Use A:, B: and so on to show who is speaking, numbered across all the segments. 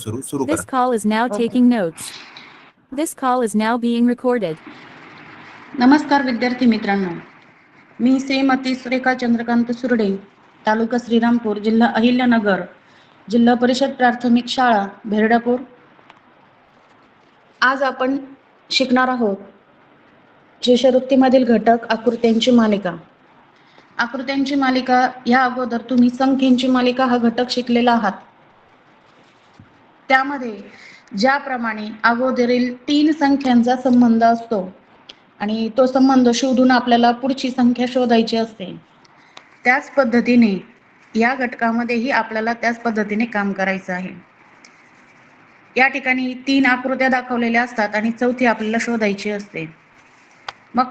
A: सुरू
B: This
A: करा.
B: call is now
C: Okay.
B: taking notes. This call is now being recorded.
C: नमस्कार विद्यार्थी मित्रांनो, मी श्रीमती सुरेखा चंद्रकांत सुरडे, तालुका श्रीरामपूर, जिल्हा अहिल्यानगर, जिल्हा परिषद प्राथमिक शाळा भेरडापूर. आज आपण शिकणार आहोत शिष्यवृत्तीमधील घटक आकृत्यांची मालिका. आकृत्यांची मालिका या अगोदर तुम्ही संख्येची मालिका हा घटक शिकलेला आहात. त्यामध्ये ज्याप्रमाणे अगोदरील 3 संख्यांचा संबंध असतो आणि तो संबंध शोधून आपल्याला पुढची संख्या शोधायची असते, त्याच पद्धतीने या घटकामध्येही आपल्याला त्याच पद्धतीने काम करायचं आहे. या ठिकाणी 3 आकृत्या दाखवलेल्या असतात आणि चौथी आपल्याला शोधायची असते. मग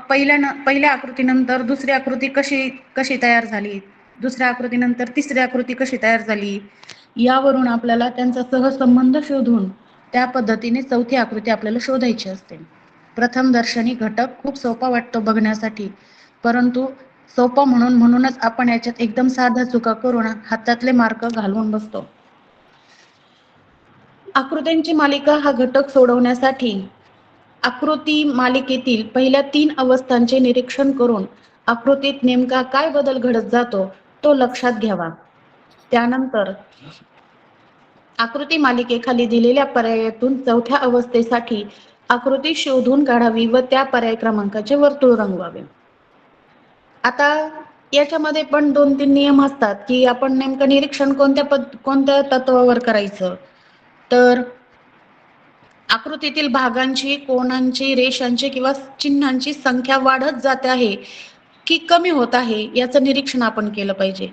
C: पहिल्या आकृतीनंतर दुसरी आकृती कशी तयार झाली, दुसऱ्या आकृतीनंतर तिसरी आकृती कशी तयार झाली, यावरून आपल्याला त्यांचा सहसंबंध शोधून त्या पद्धतीने चौथी आकृती आपल्याला शोधायची असते. प्रथम दर्शनी घटक खूप सोपा वाटतो बघण्यासाठी, परंतु सोपा म्हणूनच आपण याच्यात एकदम साध्या चुका करून हातातले मार्क घालवून बसतो. आकृत्यांची मालिका हा घटक सोडवण्यासाठी आकृती मालिकेतील पहिल्या 3 अवस्थांचे निरीक्षण करून आकृतीत नेमका काय बदल घडत जातो तो लक्षात घ्यावा. त्यानंतर आकृती मालिकेखाली दिलेल्या पर्यायातून चौथ्या अवस्थेसाठी आकृती शोधून काढावी व त्या पर्याय क्रमांकाचे वर्तुळ रंगवावे. आता याच्यामध्ये पण 2-3 नियम असतात की आपण नेमकं निरीक्षण कोणत्या तत्वावर करायचं. तर आकृतीतील भागांची, कोणांची, रेषांची किंवा चिन्हांची संख्या वाढत जाते आहे की कमी होत आहे याचं निरीक्षण आपण केलं पाहिजे.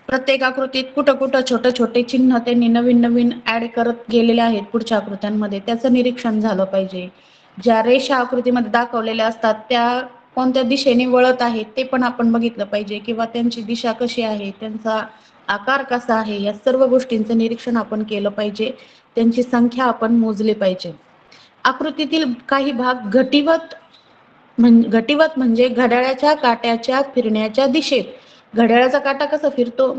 C: प्रत्येक आकृतीत कुठं छोटे चिन्ह त्यांनी नवीन ऍड करत गेलेले आहेत पुढच्या आकृत्यांमध्ये, त्याचं निरीक्षण झालं पाहिजे. ज्या रेषा आकृतीमध्ये दाखवलेल्या असतात त्या कोणत्या दिशेने वळत आहेत ते पण आपण बघितलं पाहिजे, किंवा त्यांची दिशा कशी आहे, त्यांचा आकार कसा आहे, या सर्व गोष्टींचं निरीक्षण आपण केलं पाहिजे. त्यांची संख्या आपण मोजली पाहिजे. आकृतीतील काही भाग घटिवत म्हणजे घड्याळाच्या काट्याच्या फिरण्याच्या दिशेत. घड्याळाचा काटा कसा फिरतो,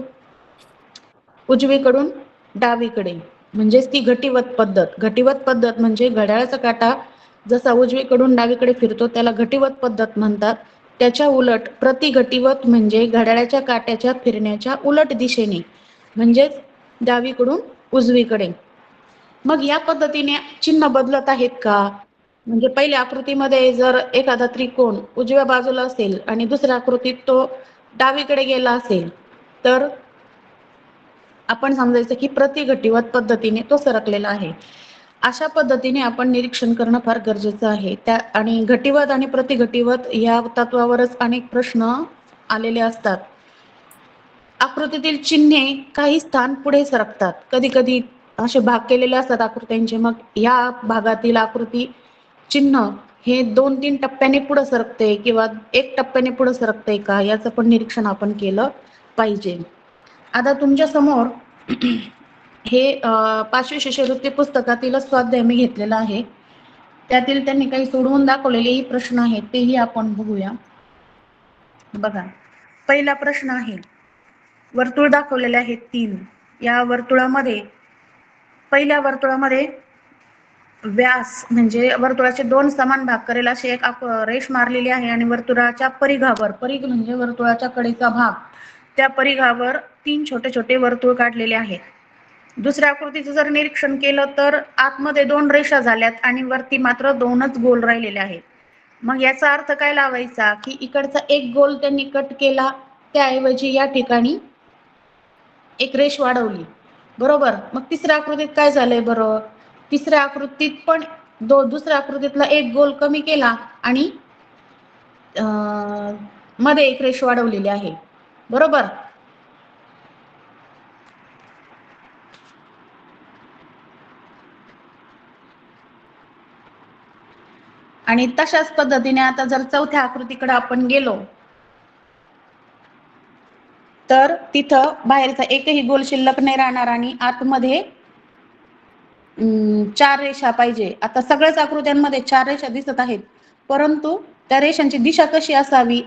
C: उजवीकडून डावीकडे, म्हणजेच ती घटिवत पद्धत. घटिवत पद्धत म्हणजे घड्याळाचा काटा जसा उजवीकडून डावीकडे फिरतो त्याला घटिवत पद्धत म्हणतात. त्याच्या उलट प्रतिघटिवत म्हणजे घड्याळाच्या काट्याच्या फिरण्याच्या उलट दिशेने, म्हणजेच डावीकडून उजवीकडे. मग या पद्धतीने चिन्ह बदलत आहेत का, म्हणजे पहिल्या आकृतीमध्ये जर एखादा त्रिकोण उजव्या बाजूला असेल आणि दुसऱ्या आकृतीत तो डावीकडे गेला असेल तर आपण समजायचं की प्रतिघटिवत पद्धतीने तो सरकलेला आहे. अशा पद्धतीने आपण निरीक्षण करणं फार गरजेचं आहे. आणि घटिवत आणि प्रतिघटिवत या तत्वावरच अनेक प्रश्न आलेले असतात. आकृतीतील चिन्हे काही स्थान पुढे सरकतात, कधी असे भाग केलेले असतात आकृत्यांचे. मग या भागातील आकृती चिन्ह हे 2-3 टप्प्याने पुढे सरकते किंवा 1 टप्प्याने पुढे सरकते का, याचं पण निरीक्षण आपण केलं पाहिजे. आता तुमच्या समोर हे 5वी शिष्यवृत्ती पुस्तकातील स्वाध्याय मी घेतलेला आहे. त्यातील त्यांनी काही सोडवून दाखवलेले प्रश्न आहेत, तेही आपण बघूया. बघा, पहिला प्रश्न आहे, वर्तुळ दाखवलेले आहेत 3. या वर्तुळामध्ये पहिल्या वर्तुळामध्ये व्यास म्हणजे वर्तुळाचे 2 समान भाग करेल अशी एक रेष मारलेली आहे आणि वर्तुळाच्या परिघावर, परिघ म्हणजे वर्तुळाच्या कडेचा भाग, त्या परिघावर 3 छोटे वर्तुळ काढलेले आहेत. दुसऱ्या आकृतीचं जर निरीक्षण केलं तर आतमध्ये 2 रेषा झाल्यात आणि वरती मात्र 2च गोल राहिलेले आहेत. मग याचा अर्थ काय लावायचा की इकडचा एक गोल त्यांनी कट केला, त्याऐवजी या ठिकाणी एक रेष वाढवली, बरोबर. मग तिसऱ्या आकृतीत काय झालंय बरं, तिसऱ्या आकृतीत पण दुसऱ्या आकृतीतला एक गोल कमी केला आणि मध्ये एक रेष वाढवलेली आहे, बरोबर. आणि तशाच पद्धतीने आता जर चौथ्या आकृतीकडे आपण गेलो तर तिथं बाहेरचा एकही गोल शिल्लक नाही राहणार आणि आतमध्ये 4 रेषा पाहिजे. आता सगळ्याच आकृत्यांमध्ये 4 रेषा दिसत आहेत, परंतु त्या रेषांची दिशा कशी असावी,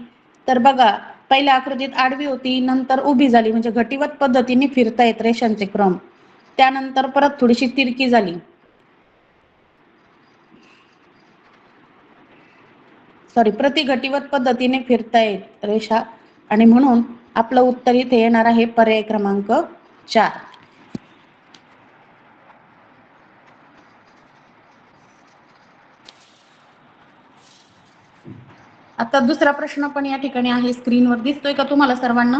C: तर बघा, पहिल्या आकृतीत आडवी होती, नंतर उभी झाली, म्हणजे घटिवत पद्धतीने फिरतायत रेषांचे क्रम. त्यानंतर परत थोडीशी तिरकी झाली, प्रति घटीवत पद्धतीने फिरतायत रेषा, आणि म्हणून आपलं उत्तर इथे येणार आहे पर्याय क्रमांक 4. आता दुसरा प्रश्न पण या ठिकाणी आहे, स्क्रीनवर दिसतोय का तुम्हाला सर्वांना?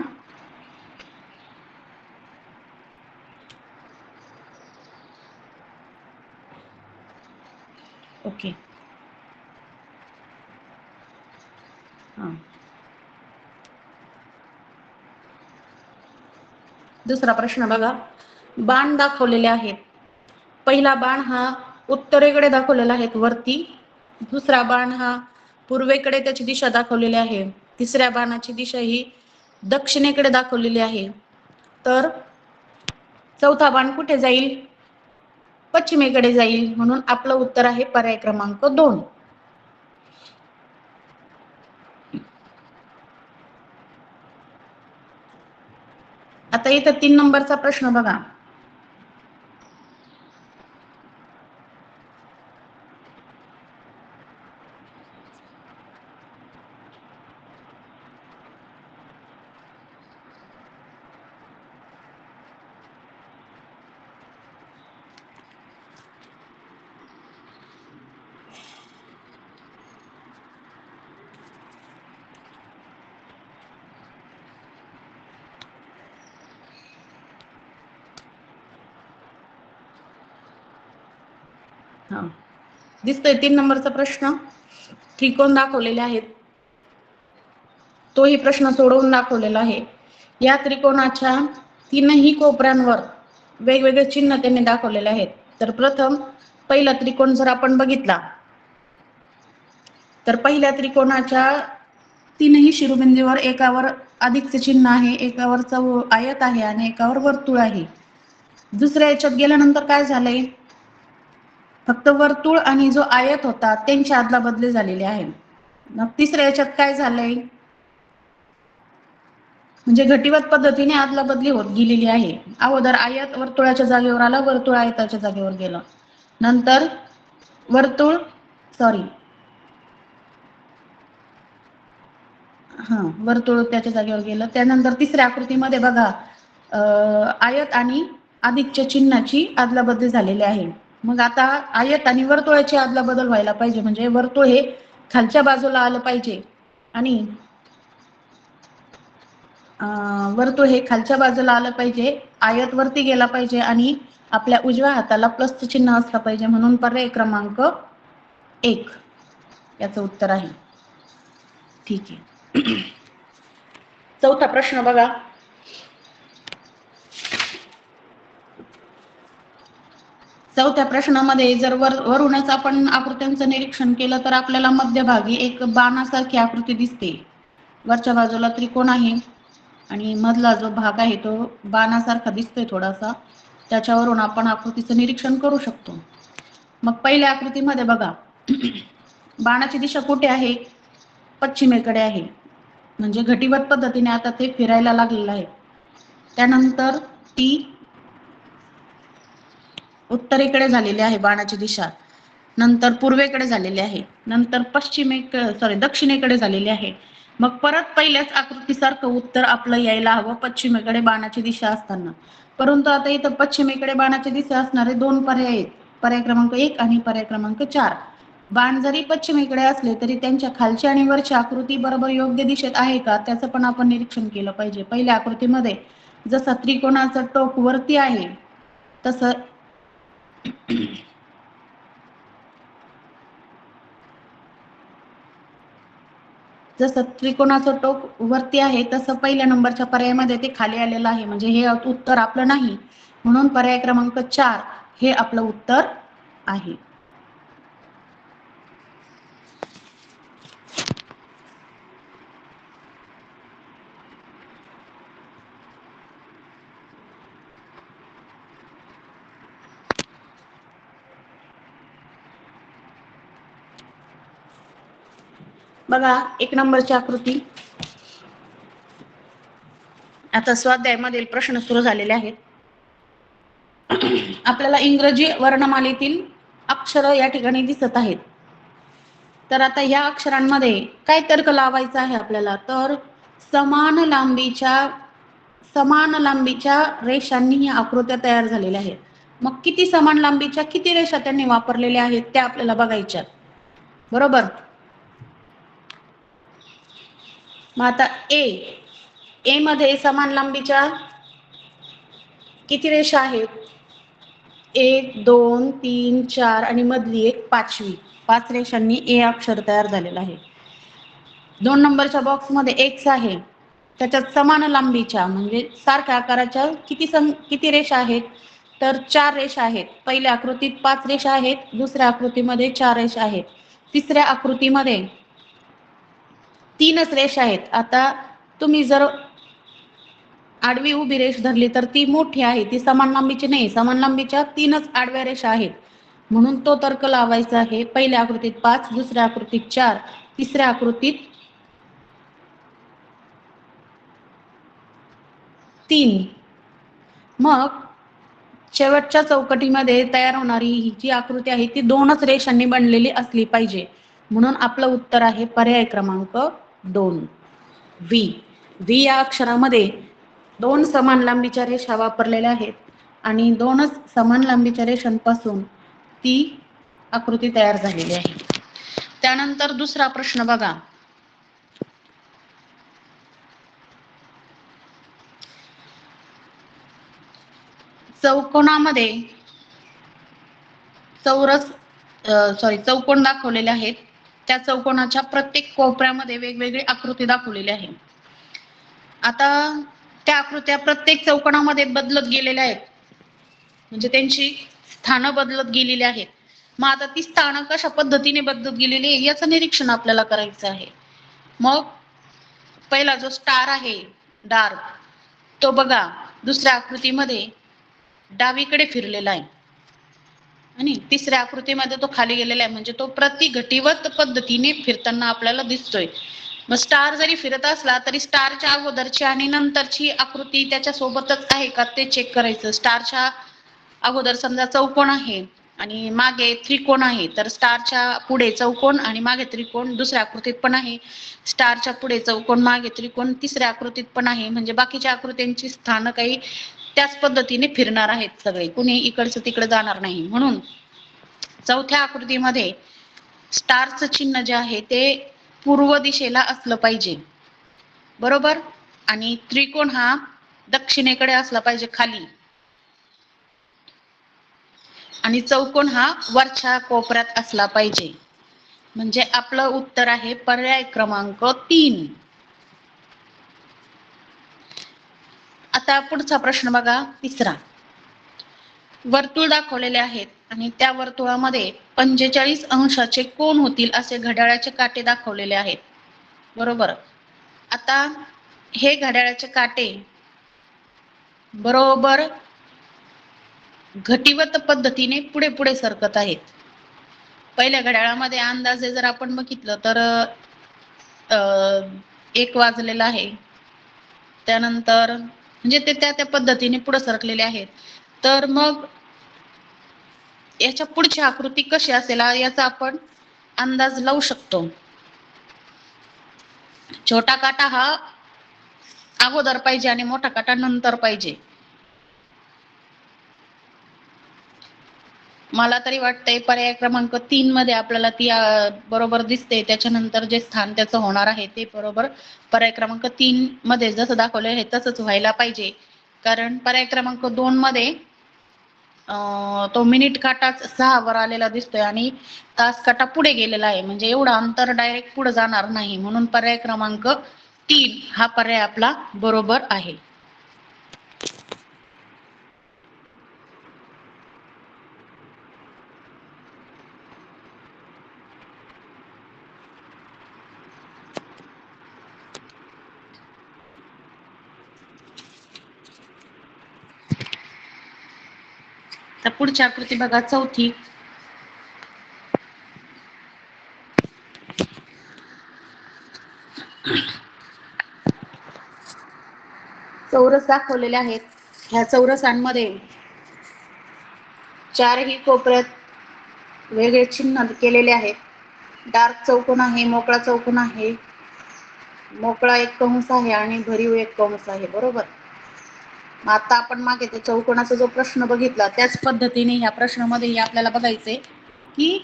C: ओके. दुसरा प्रश्न बघा, बाण दाखवलेले आहेत. पहिला बाण हा उत्तरेकडे दाखवलेला आहे वरती, दुसरा बाण हा पूर्वेकडे त्याची दिशा दाखवलेली आहे, तिसऱ्या बाणाची दिशा ही दक्षिणेकडे दाखवलेली आहे. तर चौथा बाण कुठे जाईल? पश्चिमेकडे जाईल, म्हणून आपलं उत्तर आहे पर्याय क्रमांक 2. आता इथं 3 नंबरचा प्रश्न बघा. दिसतोय 3 नंबरचा प्रश्न, त्रिकोण दाखवलेले आहेत. तोही प्रश्न सोडवून दाखवलेला आहे. या त्रिकोणाच्या तीनही कोपऱ्यांवर वेगवेगळे चिन्ह त्यांनी दाखवलेले आहेत. तर प्रथम पहिला त्रिकोण जर आपण बघितला, तर पहिल्या त्रिकोणाच्या तीनही शिरोबिंदूवर एकावर अधिकचे चिन्ह आहे, एकावरचा आयत आहे आणि एकावर वर्तुळ आहे. दुसऱ्या याच्यात गेल्यानंतर काय झालंय, फक्त वर्तुळ आणि जो आयत होता त्यांची आदला बदली झालेली आहे. मग तिसऱ्या याच्यात काय झालंय, म्हणजे घटीवत पद्धतीने आदला बदली होत गेलेली आहे. अगोदर आयत वर्तुळाच्या जागेवर आलं, वर्तुळ आयताच्या जागेवर गेलं, नंतर वर्तुळ वर्तुळ त्याच्या जागेवर गेलं. त्यानंतर तिसऱ्या आकृतीमध्ये बघा, आयत आणि अधिकच्या चिन्हाची आदला बदली झालेली आहे. मग आता आयत आणि वर्तुळाची आदला बदल व्हायला पाहिजे, म्हणजे वर्तुळ हे खालच्या बाजूला आलं पाहिजे आणि वर्तुळ हे खालच्या बाजूला आलं पाहिजे, आयत वरती गेला पाहिजे आणि आपल्या उजव्या हाताला प्लसचं चिन्ह असलं पाहिजे, म्हणून पर्याय क्रमांक 1 याचं उत्तर आहे. ठीक आहे. चौथा प्रश्न बघा, चौथ्या प्रश्नामध्ये जर वरूनच आपण आकृत्यांचं निरीक्षण केलं तर आपल्याला मध्यभागी एक बाणासारखी आकृती दिसते. वरच्या बाजूला त्रिकोण आहे आणि मधला जो भाग आहे तो बाणासारखा दिसतोय थोडासा, त्याच्यावरून आपण आकृतीचं निरीक्षण करू शकतो. मग पहिल्या आकृतीमध्ये बघा, बाणाची दिशा कुठे आहे? पश्चिमेकडे आहे, म्हणजे घटीवत पद्धतीने आता ते फिरायला लागलेलं आहे. त्यानंतर ती उत्तरेकडे झालेली आहे बाणाची दिशा, नंतर पूर्वेकडे झालेली आहे, नंतर दक्षिणेकडे झालेली आहे. मग परत पहिल्याच आकृतीसारखं उत्तर आपलं यायला हवं पश्चिमेकडे बाणाची दिशा असताना. परंतु आता इथं पश्चिमेकडे बाणाची दिशा असणारे 2 पर्याय आहेत, पर्याय क्रमांक 1 आणि पर्याय क्रमांक 4. बाण जरी पश्चिमेकडे असले तरी त्यांच्या खालची आणि वरची आकृती बरोबर योग्य दिशेत आहे का, त्याचं पण आपण निरीक्षण केलं पाहिजे. पहिल्या आकृतीमध्ये जसं त्रिकोणाचं टोक वरती आहे, तसं जसं त्रिकोणाचं टोक वरती आहे तसं पहिल्या नंबरच्या पर्यायामध्ये ते खाली आलेलं आहे, म्हणजे हे उत्तर आपलं नाही, म्हणून पर्याय क्रमांक 4 हे आपलं उत्तर आहे. बघा 1 नंबरची आकृती. आता स्वाध्यायामधील प्रश्न सुरू झालेले आहेत. आपल्याला इंग्रजी वर्णमालेतील अक्षर या ठिकाणी दिसत आहेत. तर आता ह्या अक्षरांमध्ये काय तर्क लावायचा आहे आपल्याला, तर समान लांबीच्या रेषांनी ही आकृत्या तयार झालेल्या आहेत. मग किती समान लांबीच्या किती रेषा त्यांनी वापरलेल्या आहेत त्या आपल्याला बघायच्या, बरोबर. मग आता ए मध्ये समान लांबीच्या किती रेषा आहेत, 1 2 3 4 आणि मधली एक 5वी, 5 रेषांनी ए अक्षर तयार झालेलं आहे. 2 नंबरच्या बॉक्स मध्ये एक्स आहे, त्याच्यात समान लांबीच्या म्हणजे सारख्या आकाराच्या किती रेषा आहेत, तर 4 रेषा आहेत. पहिल्या आकृतीत 5 रेषा आहेत, दुसऱ्या आकृतीमध्ये 4 रेषा आहेत, तिसऱ्या आकृतीमध्ये 3च रेषा आहेत. आता तुम्ही जर आडवी उभी रेष धरली तर ती मोठी आहे, ती समान लांबीची नाही, समान लांबीच्या 3च आडव्या रेषा आहेत, म्हणून तो तर्क लावायचा आहे. पहिल्या आकृतीत 5, दुसऱ्या आकृतीत 4, तिसऱ्या आकृतीत 3. मग शेवटच्या चौकटीमध्ये तयार होणारी ही जी आकृती आहे ती 2च रेषांनी बनलेली असली पाहिजे, म्हणून आपलं उत्तर आहे पर्याय क्रमांक 2 व्ही या अक्षरामध्ये 2 समान लांबीच्या रेषा वापरलेल्या आहेत आणि 2च समान लांबीच्या रेषांपासून ती आकृती तयार झालेली आहे. त्यानंतर दुसरा प्रश्न बघा. चौकोनामध्ये चौकोन दाखवलेले आहेत. त्या चौकोनाच्या प्रत्येक कोपऱ्यामध्ये वेगवेगळी आकृती दाखवलेली आहे. आता त्या आकृत्या प्रत्येक चौकोनामध्ये बदलत गेलेल्या आहेत, म्हणजे त्यांची स्थानं बदलत गेलेली आहेत. मग आता ती स्थानं कशा पद्धतीने बदलत गेलेली आहे याचं निरीक्षण आपल्याला करायचं आहे. मग पहिला जो स्टार आहे डार्क, तो बघा दुसऱ्या आकृतीमध्ये डावीकडे फिरलेला आहे आणि तिसऱ्या आकृतीमध्ये तो खाली गेलेला आहे, म्हणजे तो प्रतिघटीवत पद्धतीने फिरताना आपल्याला दिसतोय. मग स्टार जरी फिरत असला तरी स्टारच्या अगोदरची आणि नंतरची आकृती त्याच्या सोबतच आहे का ते चेक करायचं. स्टारच्या अगोदर समजा चौकोन आहे आणि मागे त्रिकोण आहे, तर स्टारच्या पुढे चौकोन आणि मागे त्रिकोण दुसऱ्या आकृतीत पण आहे, स्टारच्या पुढे चौकोन मागे त्रिकोण तिसऱ्या आकृतीत पण आहे, म्हणजे बाकीच्या आकृत्यांची स्थानं काही त्याच पद्धतीने फिरणार आहेत, सगळे कुणी इकडचं तिकडे जाणार नाही. म्हणून चौथ्या आकृतीमध्ये स्टारचं चिन्ह जे आहे ते पूर्व दिशेला असलं पाहिजे, बरोबर. आणि त्रिकोण हा दक्षिणेकडे असला पाहिजे खाली, आणि चौकोन हा वरच्या कोपऱ्यात असला पाहिजे. म्हणजे आपलं उत्तर आहे पर्याय क्रमांक 3. आता पुढचा प्रश्न बघा, तिसरा. वर्तुळ दाखवलेले आहेत आणि त्या वर्तुळामध्ये 45 अंशाचे कोन होतील असे घड्याळाचे काटे दाखवलेले आहेत, बरोबर. आता हे घड्याळाचे काटे बरोबर घटीवत पद्धतीने पुढे पुढे सरकत आहेत. पहिल्या घड्याळामध्ये अंदाजे जर आपण बघितलं तर 1 वाजलेला आहे, त्यानंतर म्हणजे ते त्या पद्धतीने पुढे सरकलेले आहेत. तर मग याच्या पुढची आकृती कशी असेल याचा आपण अंदाज लावू शकतो. छोटा काटा हा अगोदर पाहिजे आणि मोठा काटा नंतर पाहिजे. मला तरी वाटतंय पर्याय क्रमांक 3 मध्ये आपल्याला ती बरोबर दिसते. त्याच्यानंतर जे स्थान त्याचं होणार आहे ते बरोबर पर्याय क्रमांक 3 मध्ये जसं दाखवलं आहे तसंच व्हायला पाहिजे. कारण पर्याय क्रमांक 2 मध्ये तो मिनिट काटाच 6 वर आलेला दिसतोय आणि तास काटा पुढे गेलेला आहे, म्हणजे एवढं अंतर डायरेक्ट पुढे जाणार नाही. म्हणून पर्याय क्रमांक 3 हा पर्याय आपला बरोबर आहे. तर पुढची आकृती बघा, चौथी. चौरस दाखवलेले आहेत. ह्या चौरसांमध्ये चारही कोपऱ्यात वेगळे चिन्ह केलेले आहेत. डार्क चौकोन आहे, मोकळा चौकोन आहे, मोकळा एक कंस आहे आणि भरीव एक कंस आहे. बरोबर. आता आपण मागे त्या चौकोनाचा जो प्रश्न बघितला त्याच पद्धतीने या प्रश्नामध्ये आपल्याला बघायचंय की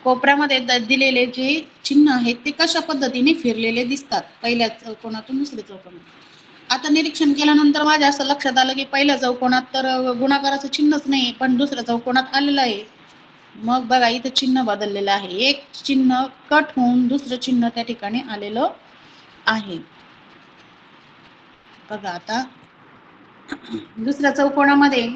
C: कोपऱ्यामध्ये दिलेले जे चिन्ह आहेत ते कशा पद्धतीने फिरलेले दिसतात पहिल्या चौकोनातून दुसऱ्या चौकोनात. आता निरीक्षण केल्यानंतर माझ्या असं लक्षात आलं की पहिल्या चौकोनात तर गुणाकाराचं चिन्हच नाही, पण दुसऱ्या चौकोनात आलेलं आहे. मग बघा इथं चिन्ह बदललेलं आहे. एक चिन्ह कट होऊन दुसरं चिन्ह त्या ठिकाणी आलेलं आहे. बघा आता दुसऱ्या चौकोनामध्ये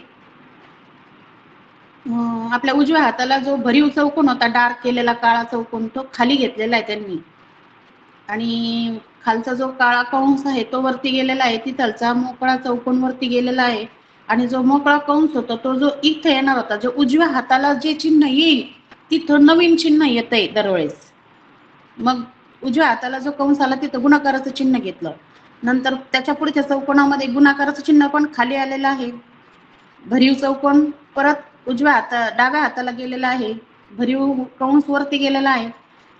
C: आपल्या उजव्या हाताला जो भरीव चौकोन होता, डार्क केलेला काळा चौकोन, तो खाली घेतलेला आहे त्यांनी आणि खालचा जो काळा कंस आहे तो वरती गेलेला आहे. तिथलचा मोकळा चौकोन वरती गेलेला आहे आणि जो मोकळा कंस होता तो जो इथे येणार होता, जो उजव्या हाताला जे चिन्ह येईल तिथं नवीन चिन्ह येतंय दरवेळेस. मग उजव्या हाताला जो कंस आला तिथं गुणाकाराचं चिन्ह घेतलं. नंतर त्याच्या पुढच्या चौकोनामध्ये गुणाकाराचं चिन्ह पण खाली आलेलं आहे. भरीव चौकोन परत डाव्या हाताला गेलेला आहे. भरीव कंस वरती गेलेला आहे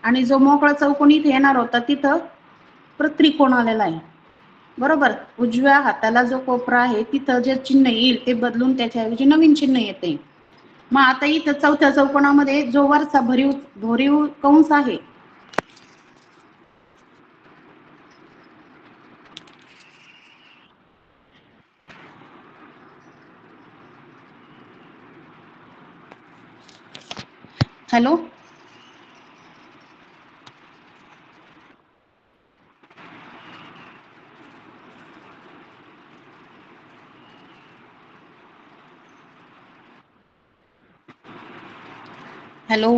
C: आणि जो मोकळा चौकोन इथे येणार होता तिथं परत त्रिकोण आलेला आहे. बरोबर. उजव्या हाताला जो कोपरा आहे तिथं जे चिन्ह येईल ते बदलून त्याच्याऐवजी नवीन चिन्ह येते. मग आता इथं चौथ्या चौकोनामध्ये जो वरचा भरीव कंस आहे हॅलो हॅलो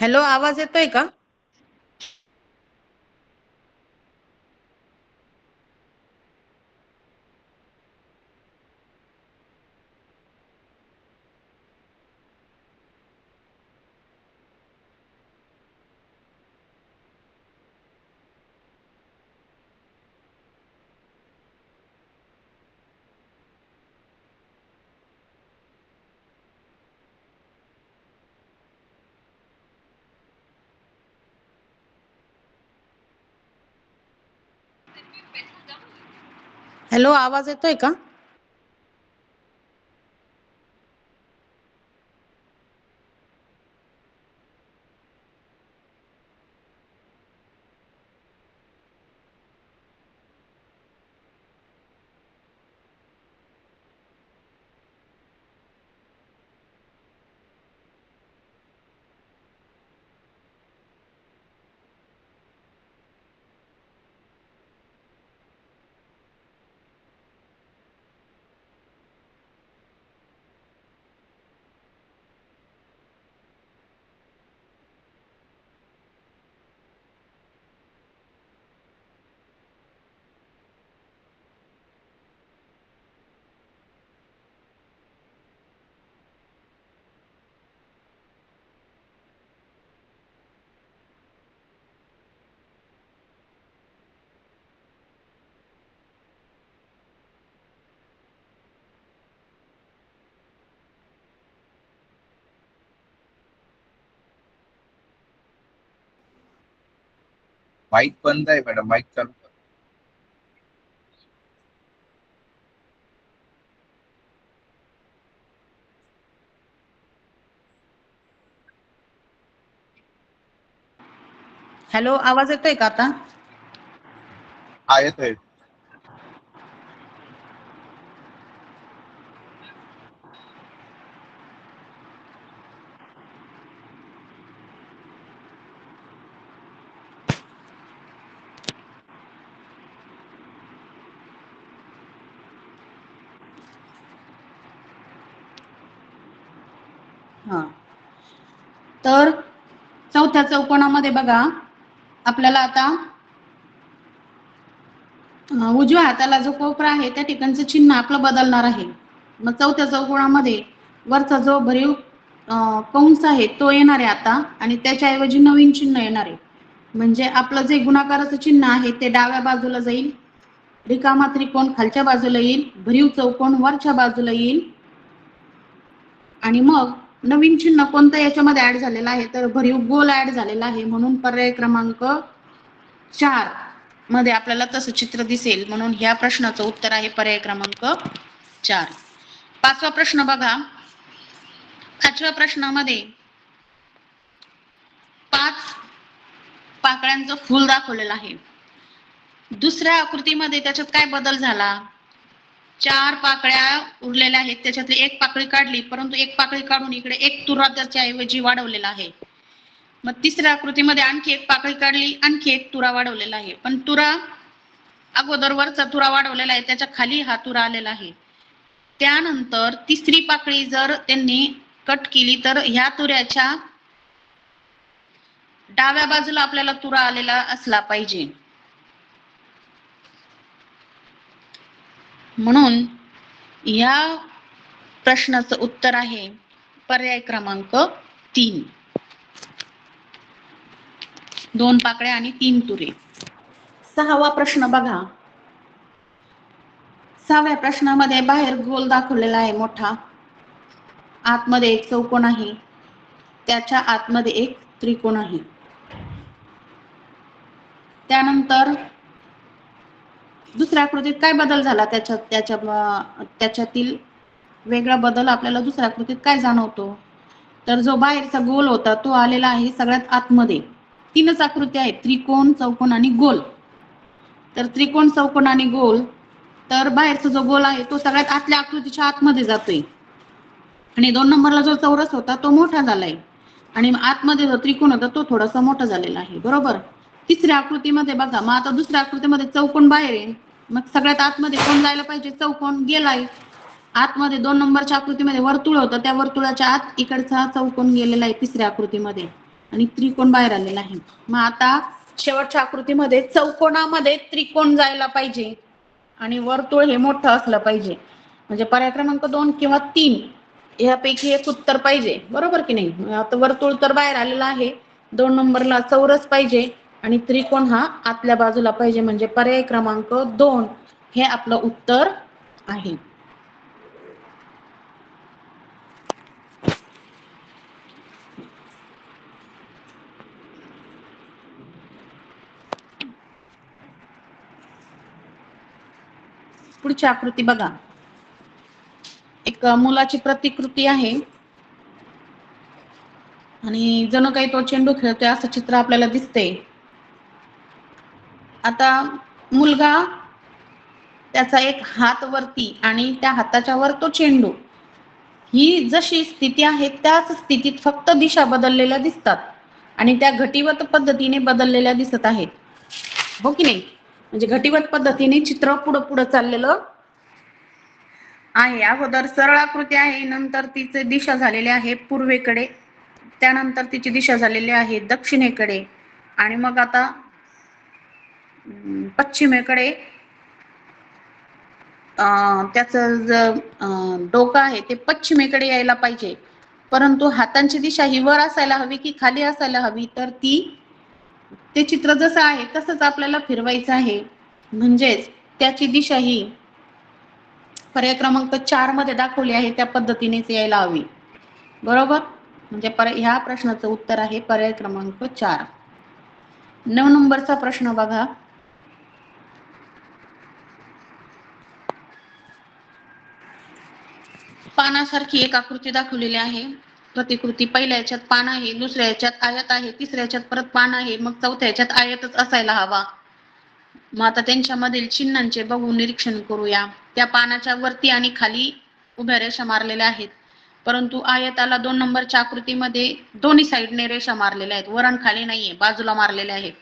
C: हॅलो आवाज येतोय का? हॅलो आवाज येतोय का?
A: माईक बंद आहे मॅडम, माईक चालू करा.
C: हॅलो, आवाज येतोय का आता?
A: हा येतोय.
C: हा, तर चौथ्या चौकोनामध्ये बघा आपल्याला आता उजव्या हाताला जो कोपरा आहे त्या ठिकाणचं चिन्ह आपलं बदलणार आहे. मग चौथ्या चौकोनामध्ये वरचा जो भरीव कंस आहे तो येणार आहे आता, आणि त्याच्याऐवजी नवीन चिन्ह येणार आहे. म्हणजे आपलं जे गुणाकाराचं चिन्ह आहे ते डाव्या बाजूला जाईल, रिकामा त्रिकोण खालच्या बाजूला येईल, भरीव चौकोन वरच्या बाजूला येईल, आणि मग नवीन चिन्ह कोणतं याच्यामध्ये ऍड झालेलं आहे तर भरीव गोल ऍड झालेला आहे. म्हणून पर्याय क्रमांक 4 मध्ये आपल्याला तसं चित्र दिसेल. म्हणून ह्या प्रश्नाचं उत्तर आहे पर्याय क्रमांक 4. पाचवा प्रश्न बघा. पाचव्या प्रश्नामध्ये 5 पाकळ्यांचं फूल दाखवलेलं आहे. दुसऱ्या आकृतीमध्ये त्याच्यात काय बदल झाला? 4 पाकळ्या उरलेल्या आहेत, त्याच्यातली एक पाकळी काढली, परंतु एक पाकळी काढून इकडे एक तुरा त्याच्या ऐवजी वाढवलेला आहे. मग तिसऱ्या आकृतीमध्ये आणखी एक पाकळी काढली, आणखी एक तुरा वाढवलेला आहे. पण तुरा अगोदर वरचा तुरा वाढवलेला आहे, त्याच्या खाली हा तुरा आलेला आहे. त्यानंतर तिसरी पाकळी जर त्यांनी कट केली तर ह्या तुऱ्याच्या डाव्या बाजूला आपल्याला तुरा आलेला असला पाहिजे. म्हणून या प्रश्नाचं उत्तर आहे पर्याय क्रमांक 3. 2 पाकळ्या आणि 3 तुरे. 6वा प्रश्न बघा. 6व्या प्रश्नामध्ये बाहेर गोल दाखवलेला आहे मोठा, आतमध्ये एक चौकोन आहे, त्याच्या आतमध्ये एक त्रिकोण आहे. त्यानंतर दुसऱ्या आकृतीत काय बदल झाला? त्याच्यातील वेगळा बदल आपल्याला दुसऱ्या आकृतीत काय जाणवतो? तर जो बाहेरचा गोल होता तो आलेला आहे सगळ्यात आतमध्ये. 3च आकृती आहेत, त्रिकोण, चौकोन आणि गोल. तर त्रिकोण, चौकोन आणि गोल, तर बाहेरचा जो गोल आहे तो सगळ्यात आतल्या आकृतीच्या आतमध्ये जातोय, आणि 2 नंबरला जो चौरस होता तो मोठा झालाय, आणि आतमध्ये जो त्रिकोण होता तो थोडासा मोठा झालेला आहे. बरोबर. तिसऱ्या आकृतीमध्ये बघा. मग आता दुसऱ्या आकृतीमध्ये चौकोन बाहेर आहे, मग सगळ्यात आतमध्ये कोण जायला पाहिजे? चौकोन गेलाय. आतमध्ये 2 नंबरच्या आकृतीमध्ये वर्तुळ होतं, त्या वर्तुळाच्या आत इकडचा चौकोन गेलेला आहे तिसऱ्या आकृतीमध्ये, आणि त्रिकोण बाहेर आलेला आहे. मग आता शेवटच्या आकृतीमध्ये चौकोनामध्ये त्रिकोण जायला पाहिजे आणि वर्तुळ हे मोठं असलं पाहिजे. म्हणजे पर्याय क्रमांक 2 किंवा 3 यापैकी एक उत्तर पाहिजे. बरोबर की नाही? आता वर्तुळ तर बाहेर आलेला आहे, 2 नंबरला चौरस पाहिजे, आणि त्रिकोण हा आतल्या बाजूला पाहिजे. म्हणजे पर्याय क्रमांक 2 हे आपलं उत्तर आहे. पुढची आकृती बघा. एक मुलाची प्रतिकृती आहे, आणि जणू काही तो चेंडू खेळतोय असं चित्र आपल्याला दिसतंय. आता मुलगा, त्याचा एक हात वरती आणि त्या हाताच्या वर तो चेंडू, ही जशी स्थिती आहे त्याच स्थितीत फक्त दिशा बदललेल्या दिसतात, आणि त्या घटीवत पद्धतीने बदललेल्या दिसत आहेत. हो की नाही? म्हणजे घटीवत पद्धतीने चित्र पुढं पुढं चाललेलं आहे. अगोदर सरळ आकृती आहे, नंतर तिचे दिशा झालेली आहे पूर्वेकडे, त्यानंतर तिची दिशा झालेली आहे दक्षिणेकडे, आणि मग आता पश्चिमेकडे त्याचं डोकं आहे ते पश्चिमेकडे यायला पाहिजे. परंतु हातांची दिशा ही वर असायला हवी की खाली असायला हवी? तर ते चित्र जसं आहे तसंच आपल्याला फिरवायचं आहे. म्हणजेच त्याची दिशा ही पर्याय क्रमांक 4 मध्ये दाखवली आहे त्या पद्धतीनेच यायला हवी. बरोबर. म्हणजे ह्या प्रश्नाचं उत्तर आहे पर्याय क्रमांक 4. 9 नंबरचा प्रश्न बघा. पानासारखी एक आकृती दाखवलेली आहे, प्रतिकृती पहिल्या याच्यात पान आहे, दुसऱ्या याच्यात आयत आहे, तिसऱ्या याच्यात परत पान आहे, मग चौथ्या याच्यात आयतच असायला हवा. मग आता त्यांच्यामधील चिन्हांचे बघून निरीक्षण करूया. त्या पानाच्या वरती आणि खाली उभ्या रेषा मारलेल्या आहेत, परंतु आयताला 2 नंबरच्या आकृतीमध्ये दोन्ही साईडने रेषा मारलेल्या आहेत, वर आणि खाली नाहीये, बाजूला मारलेल्या आहेत.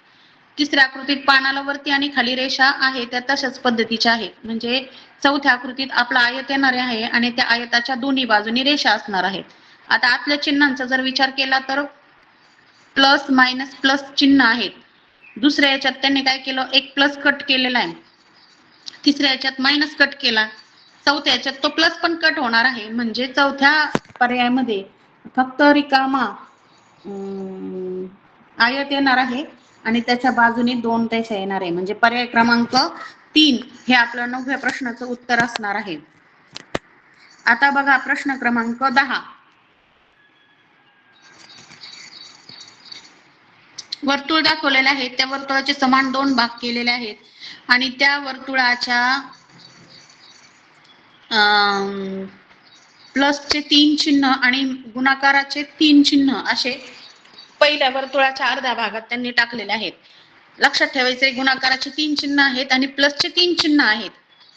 C: तिसऱ्या आकृतीत पानाला वरती आणि खाली रेषा आहे त्या तशाच पद्धतीच्या आहेत. म्हणजे चौथ्या आकृतीत आपला आयत येणार आहे आणि त्या आयताच्या दोन्ही बाजूनी रेषा असणार आहेत. आता आतल्या चिन्हांचा जर विचार केला तर प्लस मायनस प्लस चिन्ह आहेत. दुसऱ्या याच्यात त्यांनी काय केलं, एक प्लस कट केलेला आहे, तिसऱ्या याच्यात मायनस कट केला, चौथ्या याच्यात तो प्लस पण कट होणार आहे. म्हणजे चौथ्या पर्यायामध्ये फक्त रिकामा आयत येणार आहे आणि त्याच्या बाजूने 2 रेषा येणार आहे. म्हणजे पर्याय क्रमांक 3 हे आपलं 9व्या प्रश्नाचं उत्तर असणार आहे. आता बघा प्रश्न क्रमांक 10. वर्तुळ दाखवलेले आहे, त्या वर्तुळाचे समान 2 भाग केलेले आहेत आणि त्या वर्तुळाच्या प्लसचे 3 चिन्ह आणि गुणाकाराचे 3 चिन्ह असे पहिल्या वर्तुळाच्या अर्ध्या भागात त्यांनी टाकलेले आहेत. लक्षात ठेवायचे गुणाकाराचे 3 चिन्ह आहेत आणि प्लसचे 3 चिन्ह आहेत.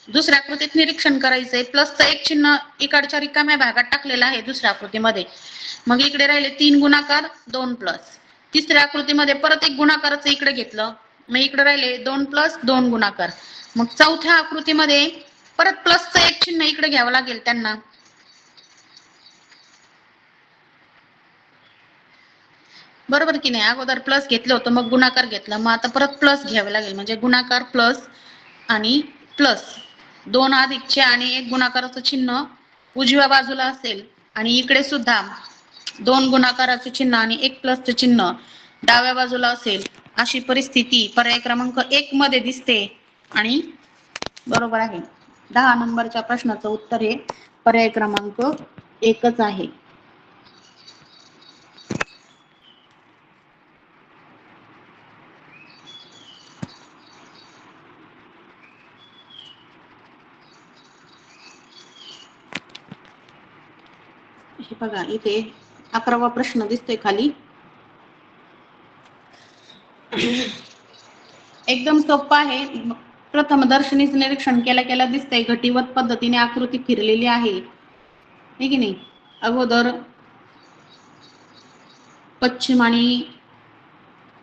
C: दुसऱ्या आकृतीत निरीक्षण करायचंय, प्लसचं एक चिन्ह इकडच्या रिकाम्या भागात टाकलेलं आहे दुसऱ्या आकृतीमध्ये, मग इकडे राहिले 3 गुणाकार 2 प्लस. तिसऱ्या आकृतीमध्ये परत एक गुणाकाराचं इकडे घेतलं, मग इकडे राहिले 2 प्लस 2 गुणाकार. मग चौथ्या आकृतीमध्ये परत प्लसचं एक चिन्ह इकडे घ्यावं लागेल त्यांना. बरोबर की नाही, अगोदर प्लस घेतलं होतं मग गुणाकार घेतला, मग आता परत प्लस घ्यावे लागेल. म्हणजे गुणाकार प्लस आणि प्लस 2 अधिकचे आणि एक गुणाकाराचं चिन्ह उजव्या बाजूला असेल आणि इकडे सुद्धा 2 गुणाकाराचे चिन्ह आणि एक प्लसचे चिन्ह डाव्या बाजूला असेल, अशी परिस्थिती पर्याय क्रमांक 1 मध्ये दिसते आणि बरोबर आहे. 10 नंबरच्या प्रश्नाचं उत्तर हे पर्याय क्रमांक 1च आहे. हे बघा इथे 11वा प्रश्न दिसतोय खाली. एकदम सोपं आहे. प्रथम दर्शनीचं निरीक्षण केल्या दिसतंय घटीवत पद्धतीने आकृती फिरलेली आहे, हे की नाही. अगोदर पश्चिम आणि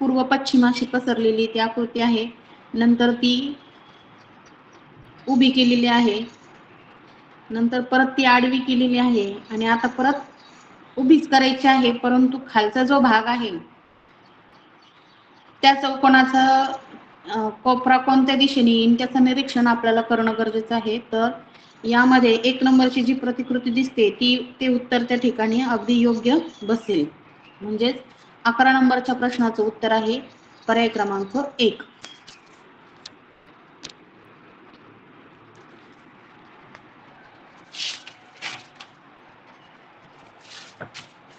C: पूर्व पश्चिम अशी पसरलेली ती आकृती आहे, नंतर ती उभी केलेली आहे, नंतर परत ती आडवी केलेली आहे आणि आता परत उभीच करायची आहे, परंतु खालचा जो भाग आहे त्या चौकोनाचा कोपरा कोणत्या दिशेने येईल त्याचं निरीक्षण आपल्याला करणं गरजेचं आहे. तर यामध्ये 1 नंबरची जी प्रतिकृती दिसते ते उत्तर त्या ठिकाणी अगदी योग्य बसेल. म्हणजेच 11 नंबरच्या प्रश्नाचं उत्तर आहे पर्याय क्रमांक 1.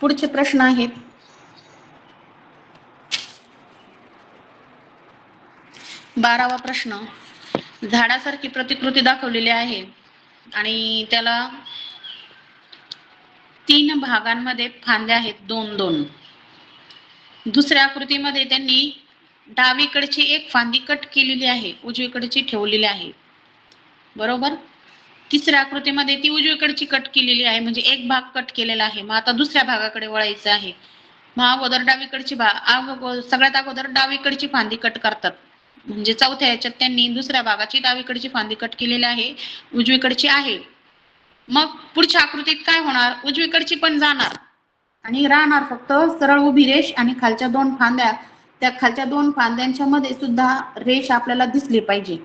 C: पुढचे प्रश्न आहेत. 12वा प्रश्न. झाडासारखी प्रतिकृती दाखवलेली आहे आणि त्याला 3 भागांमध्ये फांद्या आहेत 2-2. दुसऱ्या आकृतीमध्ये त्यांनी डावीकडची एक फांदी कट केलेली आहे, उजवीकडची ठेवलेली आहे, बरोबर. तिसऱ्या आकृतीमध्ये ती उजवीकडची कट केलेली आहे, म्हणजे एक भाग कट केलेला आहे. मग आता दुसऱ्या भागाकडे वळायचं आहे. मग अगोदर डावीकडची सगळ्यात अगोदर डावीकडची फांदी कट करतात. म्हणजे चौथ्या याच्यात त्यांनी दुसऱ्या भागाची डावीकडची फांदी कट केलेली आहे, उजवीकडची आहे. मग पुढच्या आकृतीत काय होणार, उजवीकडची पण जाणार आणि राहणार फक्त सरळ उभी रेष आणि खालच्या 2 फांद्या. त्या खालच्या 2 फांद्यांच्या मध्ये सुद्धा रेष आपल्याला दिसली पाहिजे.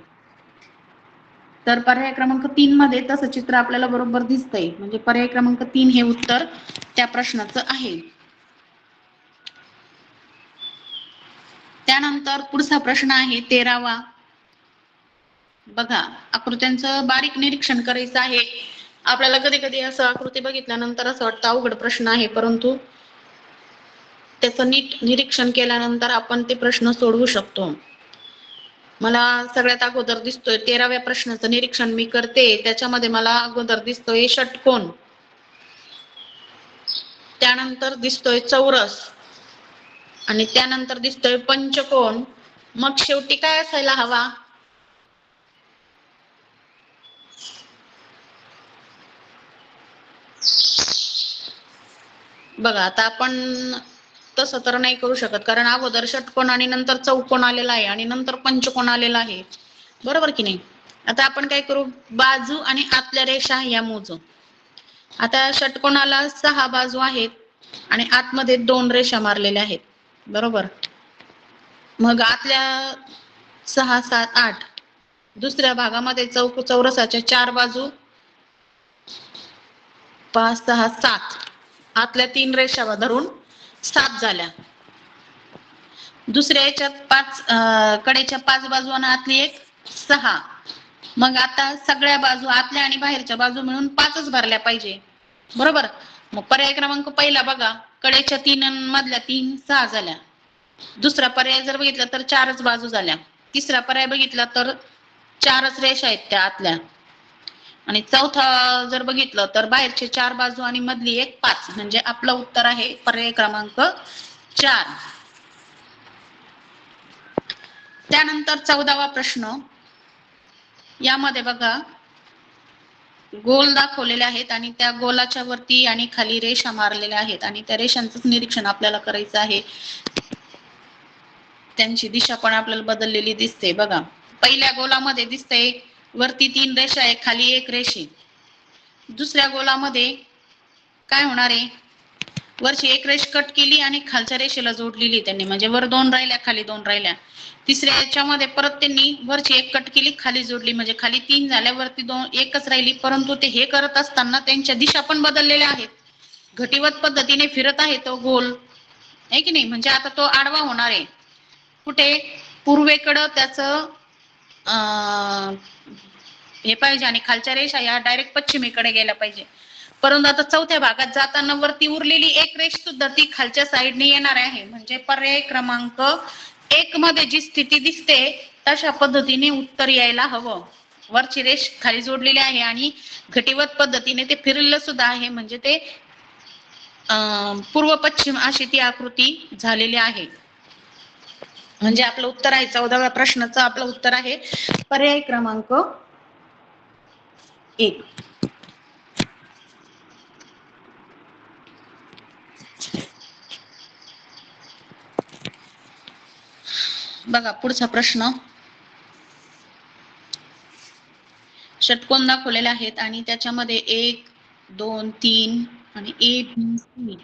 C: तर पर्याय क्रमांक 3 मध्ये तसं चित्र आपल्याला बरोबर दिसतंय. म्हणजे पर्याय क्रमांक 3 हे उत्तर त्या प्रश्नाचं आहे. त्यानंतर पुढचा प्रश्न आहे 13वा. बघा आकृत्यांचं बारीक निरीक्षण करायचं आहे. आपल्याला कधी कधी असं आकृती बघितल्यानंतर असं वाटतं अवघड प्रश्न आहे, परंतु त्याचं नीट निरीक्षण केल्यानंतर आपण ते प्रश्न सोडवू शकतो. मला सगळ्यात अगोदर दिसतोय 13व्या प्रश्नाचं निरीक्षण मी करते, त्याच्यामध्ये मला अगोदर दिसतोय षटकोन. त्यानंतर दिसतोय चौरस आणि त्यानंतर दिसतोय पंचकोन. मग शेवटी काय असायला हवा? बघा आता आपण तसं तर नाही करू शकत, कारण अगोदर षटकोन आणि नंतर चौकोन आलेला आहे आणि नंतर पंचकोन आलेला आहे, बरोबर की नाही? आता आपण काय करू, बाजू आणि आतल्या रेषा या मोजू. आता षटकोनाला 6 बाजू आहेत आणि आतमध्ये 2 रेषा मारलेल्या आहेत, बरोबर? मग आतल्या 6, 7, 8. दुसऱ्या भागामध्ये चौरसाच्या 4 बाजू, 5, 6, 7. आतल्या 3 रेषा धरून 7 झाल्या. दुसऱ्या याच्यात 5 कडेच्या 5 बाजू आणि आतली एक 6. मग आता सगळ्या बाजू आतल्या आणि बाहेरच्या बाजू मिळून 5च भरल्या पाहिजे, बरोबर? मग पर्याय क्रमांक पहिला बघा, कडेच्या 3 आणि मधल्या 3, 6 झाल्या. दुसरा पर्याय जर बघितला तर 4च बाजू झाल्या. तिसरा पर्याय बघितला तर 4च रेषा आहेत त्या आतल्या. आणि चौथा जर बघितलं तर बाहेरचे 4 बाजू आणि मधली एक 5. म्हणजे आपलं उत्तर आहे पर्याय क्रमांक 4. त्यानंतर 14वा प्रश्न. यामध्ये बघा गोल दाखवलेले आहेत आणि त्या गोलाच्या वरती आणि खाली रेषा मारलेल्या आहेत आणि त्या रेषांचं निरीक्षण आपल्याला करायचं आहे. त्यांची दिशा पण आपल्याला बदललेली दिसते बघा. पहिल्या गोलामध्ये दिसते वरती 3 रेषा आहे, खाली एक रेषे. दुसऱ्या गोलामध्ये काय होणार आहे, वरची एक रेष कट केली आणि खालच्या रेषेला जोडलेली त्यांनी, म्हणजे वर 2 राहिल्या खाली 2 राहिल्या. तिसऱ्या याच्यामध्ये परत त्यांनी वरची एक कट केली खाली जोडली, म्हणजे खाली 3 झाल्या वरती 2 एकच राहिली. परंतु ते हे करत असताना त्यांच्या दिशा पण बदललेल्या आहेत, घटीवत पद्धतीने फिरत आहे तो गोल, आहे की नाही? म्हणजे आता तो आडवा होणार आहे कुठे, पूर्वेकडं त्याचं हे पाहिजे आणि खालच्या रेषा या डायरेक्ट पश्चिमेकडे गेल्या पाहिजे. परंतु आता चौथ्या भागात जाताना वरती उरलेली एक रेष सुद्धा ती खालच्या साईडने येणार आहे. म्हणजे पर्याय क्रमांक 1 मध्ये जी स्थिती दिसते तशा पद्धतीने उत्तर यायला हवं. वरची रेष खाली जोडलेली आहे आणि घटीवत पद्धतीने ते फिरलं सुद्धा आहे, म्हणजे ते पूर्व पश्चिम अशी ती आकृती झालेली आहे. म्हणजे आपलं उत्तर आहे 14व्या प्रश्नाचं आपलं उत्तर आहे पर्याय क्रमांक 1. बघा पुढचा प्रश्न. षटकोन दाखवलेले आहेत आणि त्याच्यामध्ये 1, 2, 3 आणि ABC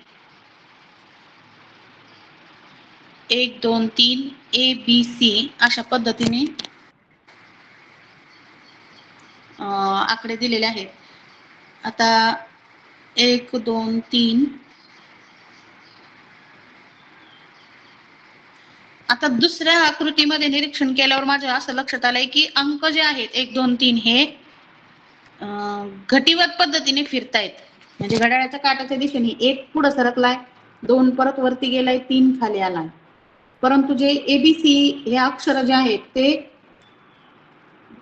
C: 1, 2, 3 ABC अशा पद्धतीने आकडे दिलेले आहेत. आता 1, 2, 3. आता दुसऱ्या आकृतीमध्ये निरीक्षण केल्यावर माझ्या असं लक्षात आलंय की अंक जे आहेत 1, 2, 3 हे घटीवत पद्धतीने फिरतायत. म्हणजे घड्याळाच्या काट्याच्या दिशेने 1 पुढे सरकलाय, 2 परत वरती गेलाय, 3 खाली आलाय. परंतु जे ABC हे अक्षर जे आहेत ते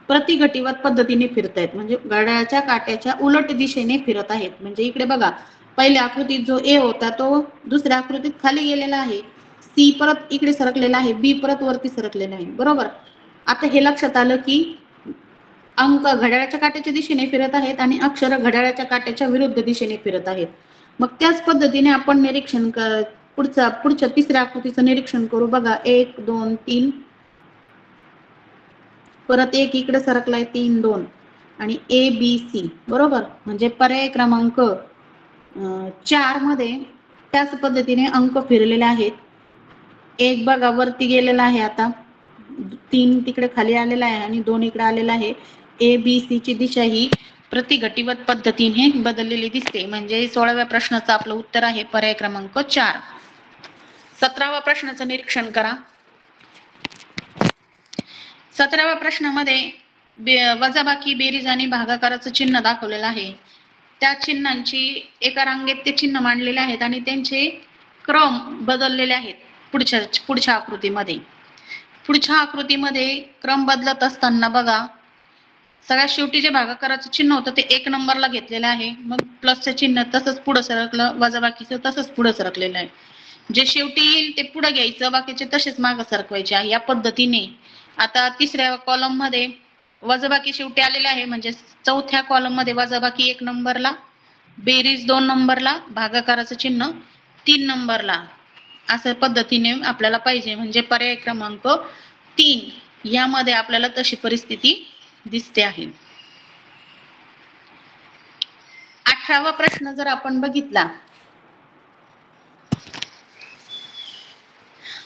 C: प्रतिघटीवत पद्धतीने फिरतायत, म्हणजे घड्याळाच्या काट्याच्या उलट दिशेने फिरत आहेत. म्हणजे इकडे बघा, पहिल्या आकृतीत जो A होता तो दुसऱ्या आकृतीत खाली गेलेला आहे, C परत इकडे सरकलेला आहे, B परत वरती सरकलेला आहे, बरोबर? आता हे लक्षात आलं की अंक घड्याळाच्या काट्याच्या दिशेने फिरत आहेत आणि अक्षर घड्याळाच्या काट्याच्या विरुद्ध दिशेने फिरत आहेत. मग त्याच पद्धतीने आपण निरीक्षण पुढच्या तिसऱ्या आकृतीचं निरीक्षण करू. बघा 1, 2, 3 परत 1 इकडे सरकलाय, 3, 2 आणि ABC, बरोबर? म्हणजे पर्याय क्रमांक 4 मध्ये त्याच पद्धतीने अंक फिरलेले आहेत. 1 बघा वरती गेलेला आहे, आता 3 तिकडे खाली आलेला आहे आणि 2 इकडे आलेला आहे. ABC ची दिशा ही प्रतिघटीवत पद्धतीने बदललेली दिसते. म्हणजे 16व्या प्रश्नाचं आपलं उत्तर आहे पर्याय क्रमांक 4. 17व्या प्रश्नाचं निरीक्षण करा. 17व्या प्रश्नामध्ये वजाबाकी, बेरीज आणि भागाकाराचं चिन्ह दाखवलेलं आहे. त्या चिन्हांची एका रांगेत ते चिन्ह मांडलेले आहेत आणि त्यांचे क्रम बदललेले आहेत. पुढच्या आकृतीमध्ये क्रम बदलत असताना बघा सगळ्यात शेवटी जे भागाकाराचं चिन्ह होतं ते 1 नंबरला घेतलेलं आहे. मग प्लसचं चिन्ह तसंच पुढे सरकलं, वजाबाकीचं तसंच पुढे सरकलेलं आहे. जे शेवटी येईल ते पुढे घ्यायचं, बाकीचे तसेच मागे सरकवायचे आहे या पद्धतीने. आता तिसऱ्या कॉलम मध्ये वजाबाकी शेवटी आलेले आहे, म्हणजे चौथ्या कॉलम मध्ये वजाबाकी 1 नंबरला, बेरीज 2 नंबरला, भागाकाराचं चिन्ह 3 नंबरला. असं पद्धतीने आपल्याला पाहिजे, म्हणजे पर्याय क्रमांक 3 यामध्ये आपल्याला तशी परिस्थिती दिसते आहे. 18वा प्रश्न जर आपण बघितला,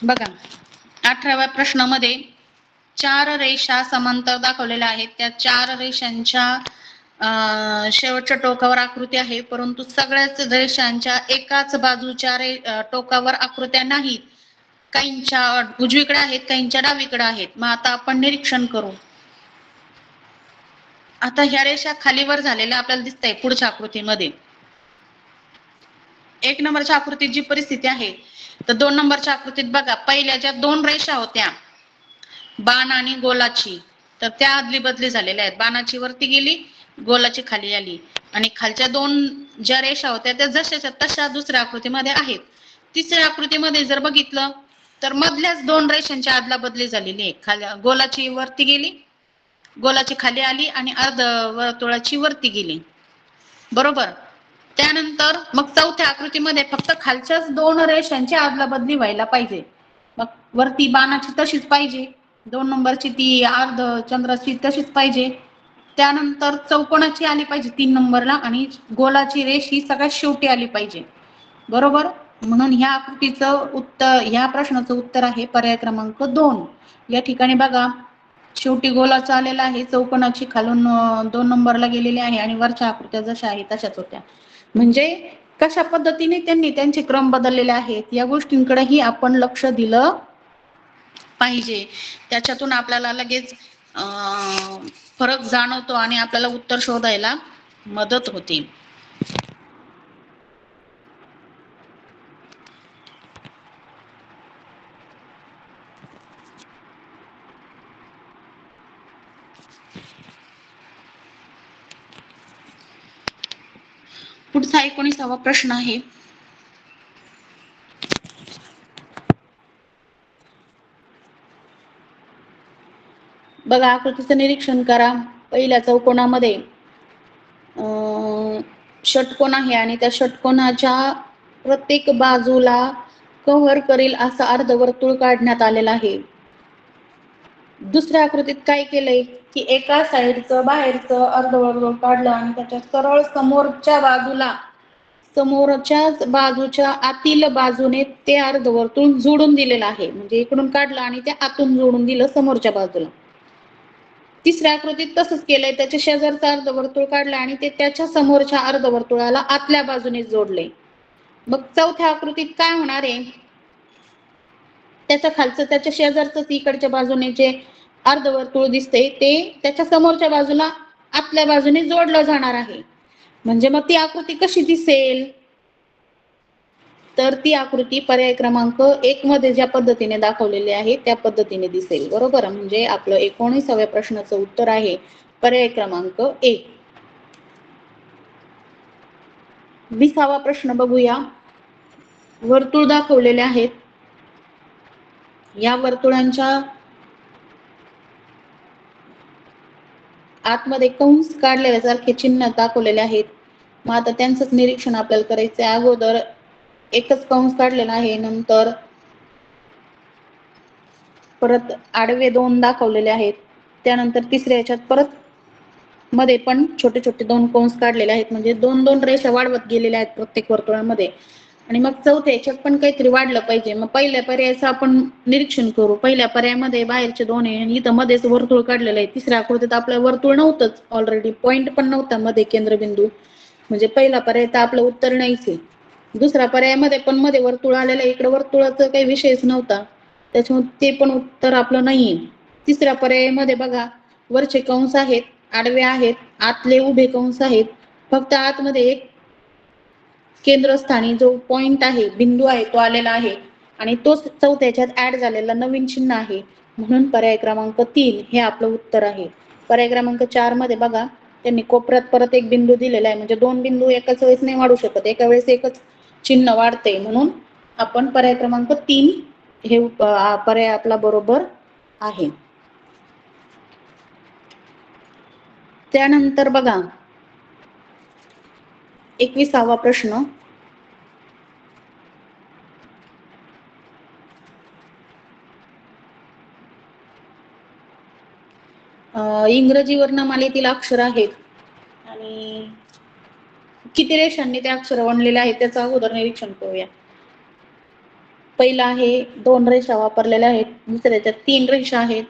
C: बघा 18व्या प्रश्नामध्ये 4 रेषा समांतर दाखवलेल्या आहेत. त्या 4 रेषांच्या शेवटच्या टोकावर आकृती आहे, परंतु सगळ्याच रेषांच्या एकाच बाजूच्या टोकावर आकृत्या नाहीत. काहींच्या उजवीकडे आहेत, काहींच्या डावीकडे आहेत. मग आता आपण निरीक्षण करू. आता ह्या रेषा खालीवर झालेल्या आपल्याला दिसत आहे पुढच्या आकृतीमध्ये. 1 नंबरच्या आकृतीत जी परिस्थिती आहे, तर 2 नंबरच्या आकृतीत बघा, पहिल्या ज्या 2 रेषा होत्या बाण आणि गोलाची, तर त्या आदली बदली झालेल्या आहेत. बाणाची वरती गेली, गोलाची खाली आली, आणि खालच्या 2 ज्या रेषा होत्या त्या जशाच्या तशा दुसऱ्या आकृतीमध्ये आहेत. तिसऱ्या आकृतीमध्ये जर बघितलं तर मधल्याच 2 रेषांची आदला बदली झालेली आहे. खाली गोलाची वरती गेली, गोलाची खाली आली, आणि अर्धवर्तुळाची वरती गेली, बरोबर. त्यानंतर मग चौथ्या आकृतीमध्ये फक्त खालच्याच 2 रेषांची आदला बदली व्हायला पाहिजे. मग वरती बाणाची तशीच पाहिजे, 2 नंबरची ती अर्ध चंद्राची तशीच पाहिजे. त्यानंतर चौकोनाची आली पाहिजे 3 नंबरला, आणि गोलाची रेष ही सगळ्यात शेवटी आली पाहिजे, बरोबर. म्हणून ह्या आकृतीचं उत्तर, ह्या प्रश्नाचं उत्तर आहे पर्याय क्रमांक 2. या ठिकाणी बघा, शेवटी गोलाचा आलेला आहे, चौकोनाची खालून 2 नंबरला गेलेली आहे, आणि वरच्या आकृत्या जशा आहेत तशाच होत्या. म्हणजे कशा पद्धतीने त्यांनी त्यांचे क्रम बदललेले आहेत या गोष्टींकडेही आपण लक्ष दिलं पाहिजे. त्याच्यातून आपल्याला लगेच फरक जाणवतो आणि आपल्याला उत्तर शोधायला मदत होते. पुढचा 19वा प्रश्न आहे. बघा, आकृतीचं निरीक्षण करा. पहिल्या चौकोनामध्ये षटकोन आहे, आणि त्या षटकोनाच्या प्रत्येक बाजूला कव्हर करेल असं अर्धवर्तुळ काढण्यात आलेलं आहे. दुसऱ्या आकृतीत काय केलंय की एका साईडचं बाहेरचं अर्धवर्तुळ काढलं, आणि त्याच्या सरळ समोरच्याच बाजूच्या आतील बाजूने ते अर्धवर्तुळ जोडून दिलेलं आहे. म्हणजे इकडून काढलं आणि ते आतून जोडून दिलं समोरच्या बाजूला. तिसऱ्या आकृतीत तसंच केलंय, त्याच्या शेजारचं अर्धवर्तुळ काढलं आणि ते त्याच्या समोरच्या अर्धवर्तुळाला आतल्या बाजूने जोडले. मग चौथ्या आकृतीत काय होणार आहे, त्याच्या खालचं त्याच्या शेजारचं इकडच्या बाजूने जे अर्धवर्तुळ दिसते ते त्याच्या समोरच्या बाजूला आतल्या बाजूने जोडलं जाणार आहे. म्हणजे मग ती आकृती कशी दिसेल, तर ती आकृती पर्याय क्रमांक 1 मध्ये ज्या पद्धतीने दाखवलेली आहे त्या पद्धतीने दिसेल, बरोबर. म्हणजे आपलं 19व्या प्रश्नाचं उत्तर आहे पर्याय क्रमांक 1. 20वा प्रश्न बघूया. वर्तुळ दाखवलेले आहेत, या वर्तुळांच्या आतमध्ये कंस काढलेल्यासारखे चिन्ह दाखवलेले आहेत. मग आता त्यांचंच निरीक्षण आपल्याला करायचं आहे. अगोदर एकच कंस काढलेला आहे, नंतर परत आडवे 2 दाखवलेले आहेत, त्यानंतर तिसऱ्या याच्यात परत मध्ये पण छोटे छोटे 2 कंस काढलेले आहेत. म्हणजे 2-2 रेषा वाढवत गेलेल्या आहेत प्रत्येक वर्तुळामध्ये, आणि मग चौथ्या याच्यात पण काहीतरी वाढलं पाहिजे. मग पहिल्या पर्यायाचं आपण निरीक्षण करू. पहिल्या पर्यायामध्ये बाहेरचे 2 आहे, आणि इथं मध्येच वर्तुळ काढलेलं आहे. तिसऱ्या आकृतीत आपलं वर्तुळ नव्हतंच, ऑलरेडी पॉइंट पण नव्हता मध्ये केंद्रबिंदू, म्हणजे पहिला पर्याय तर आपलं उत्तर नाहीच आहे. दुसऱ्या पर्यायामध्ये पण मध्ये वर्तुळ आलेलं आहे, इकडे वर्तुळाचा काही विषयच नव्हता, त्याच्यामुळे ते पण उत्तर आपलं नाहीये. तिसऱ्या पर्यायामध्ये बघा, वरचे कंस आहेत, आडवे आहेत, आतले उभे कंस आहेत. फक्त आतमध्ये एक केंद्रस्थानी जो पॉइंट आहे, बिंदू आहे, तो आलेला आहे, आणि तोच चौथ्या याच्यात ऍड झालेला नवीन चिन्ह आहे. म्हणून पर्याय क्रमांक 3 हे आपलं उत्तर आहे. पर्याय क्रमांक 4 मध्ये बघा त्यांनी कोपऱ्यात परत एक बिंदू दिलेला आहे, म्हणजे दोन बिंदू एकाच वेळेस नाही वाढू शकत, एका वेळेस एकच चिन्ह वाढते, म्हणून आपण पर्याय क्रमांक 3 हे पर्याय आपला बरोबर आहे. त्यानंतर बघा 21वा प्रश्न. इंग्रजी वर्णमालेतील अक्षर आहेत आणि किती रेषांनी ते अक्षर वणलेले आहेत त्याचं अगोदर निरीक्षण करूया. पहिला आहे 2 रेषा वापरलेल्या आहेत, दुसऱ्याच्या 3 रेषा आहेत,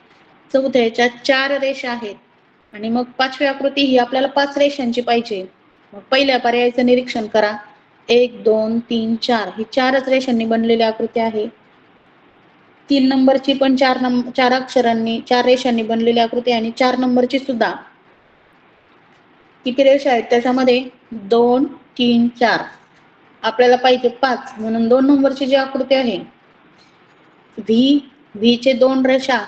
C: चौथ्याच्या 4 रेषा आहेत आणि मग 5वी आकृती ही आपल्याला 5 रेषांची पाहिजे. मग पहिल्या पर्यायाचं निरीक्षण करा. 1 2 3 4 ही 4च रेषांनी बनलेली आकृती आहे. 3 नंबरची पण 4 अक्षरांनी 4 रेषांनी बनलेली आकृती आहे आणि 4 नंबरची सुद्धा. किती रेषा आहेत त्याच्यामध्ये? 2 3 4. आपल्याला पाहिजे 5, म्हणून 2 नंबरची जी आकृती आहे व्ही चे 2 रेषा,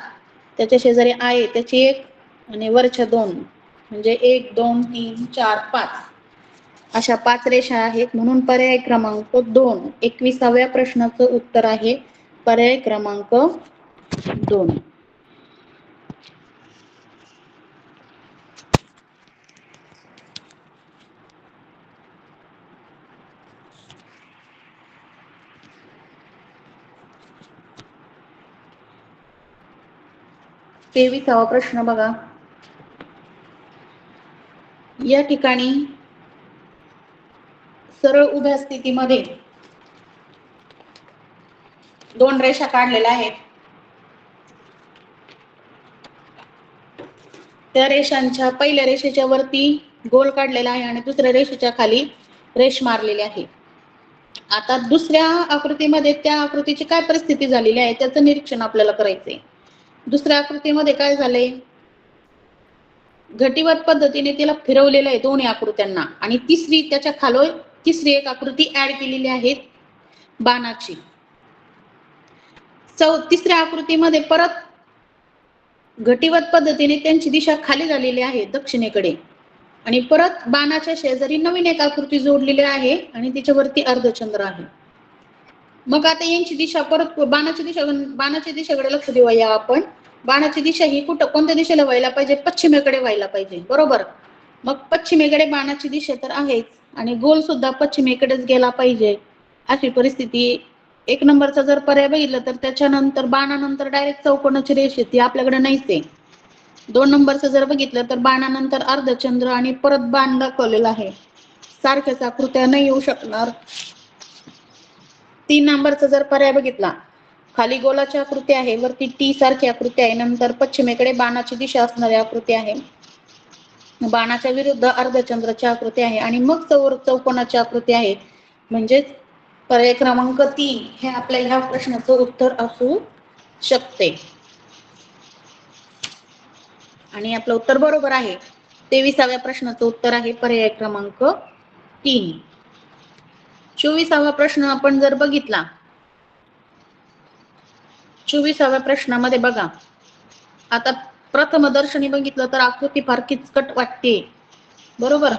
C: त्याच्या शेजारी आहे त्याची 1 आणि वरच्या 2, म्हणजे 1 2 3 4 5 अशा 5 रेषा आहेत, म्हणून पर्याय क्रमांक 2 21व्या प्रश्नाचं उत्तर आहे पर्याय क्रमांक 2. तेविसावा प्रश्न बघा. या ठिकाणी सरळ उभ्या स्थितीमध्ये 2 रेषा काढलेल्या आहेत. त्या रेषांच्या पहिल्या रेषेच्या वरती गोल काढलेला आहे आणि दुसऱ्या रेषेच्या खाली रेष मारलेली आहे. आता दुसऱ्या आकृतीमध्ये त्या आकृतीची काय परिस्थिती झालेली आहे त्याचं निरीक्षण आपल्याला करायचंय. दुसऱ्या आकृतीमध्ये काय झालंय? घटीवत पद्धतीने तिला फिरवलेलं आहे दोन्ही आकृत्यांना आणि त्याच्या खालोय तिसरी एक आकृती ऍड केलेली आहे बाणाची. तिसऱ्या आकृतीमध्ये परत घटीवत पद्धतीने त्यांची दिशा खाली झालेली आहे दक्षिणेकडे आणि परत बाणाच्या शेजारी नवीन एक आकृती जोडलेली आहे आणि त्याच्यावरती अर्धचंद्र आहे. मग आता यांची दिशा परत बाणाच्या दिशेकडे लक्ष देऊया आपण. बाणाची दिशा ही कोणत्या दिशेला व्हायला पाहिजे? पश्चिमेकडे व्हायला पाहिजे, बरोबर. मग पश्चिमेकडे बाणाची दिशा तर आहेच आणि गोल सुद्धा पश्चिमेकडेच गेला पाहिजे अशी परिस्थिती. 1 नंबरचा जर पर्याय बघितला तर त्याच्यानंतर बाणानंतर डायरेक्ट चौकोनाची रेष ती आपल्याकडे नाहीच आहे. 2 नंबरचं जर बघितलं तर बाणानंतर अर्धचंद्र आणि परत बाण दाखवलेला आहे, सारख्याच आकृत्या नाही येऊ शकणार. 3 नंबरचा जर पर्याय बघितला, खाली गोलाची आकृती आहे, वरती टी सारखी आकृती आहे, नंतर पश्चिमेकडे बाणाची दिशा असणारी आकृती आहे, बाणाच्या विरुद्ध अर्धचंद्राची आकृती आहे आणि मग चौकोनाची आकृती आहे. म्हणजेच पर्याय क्रमांक 3 हे आपल्या ह्या प्रश्नाचं उत्तर असू शकते आणि आपलं उत्तर बरोबर आहे. 23व्या प्रश्नाचं उत्तर आहे पर्याय क्रमांक 3. 24वा प्रश्न आपण जर बघितला, 24व्या प्रश्नामध्ये बघा, आता प्रथमदर्शनी बघितलं तर आकृती फार किचकट वाटते, बरोबर.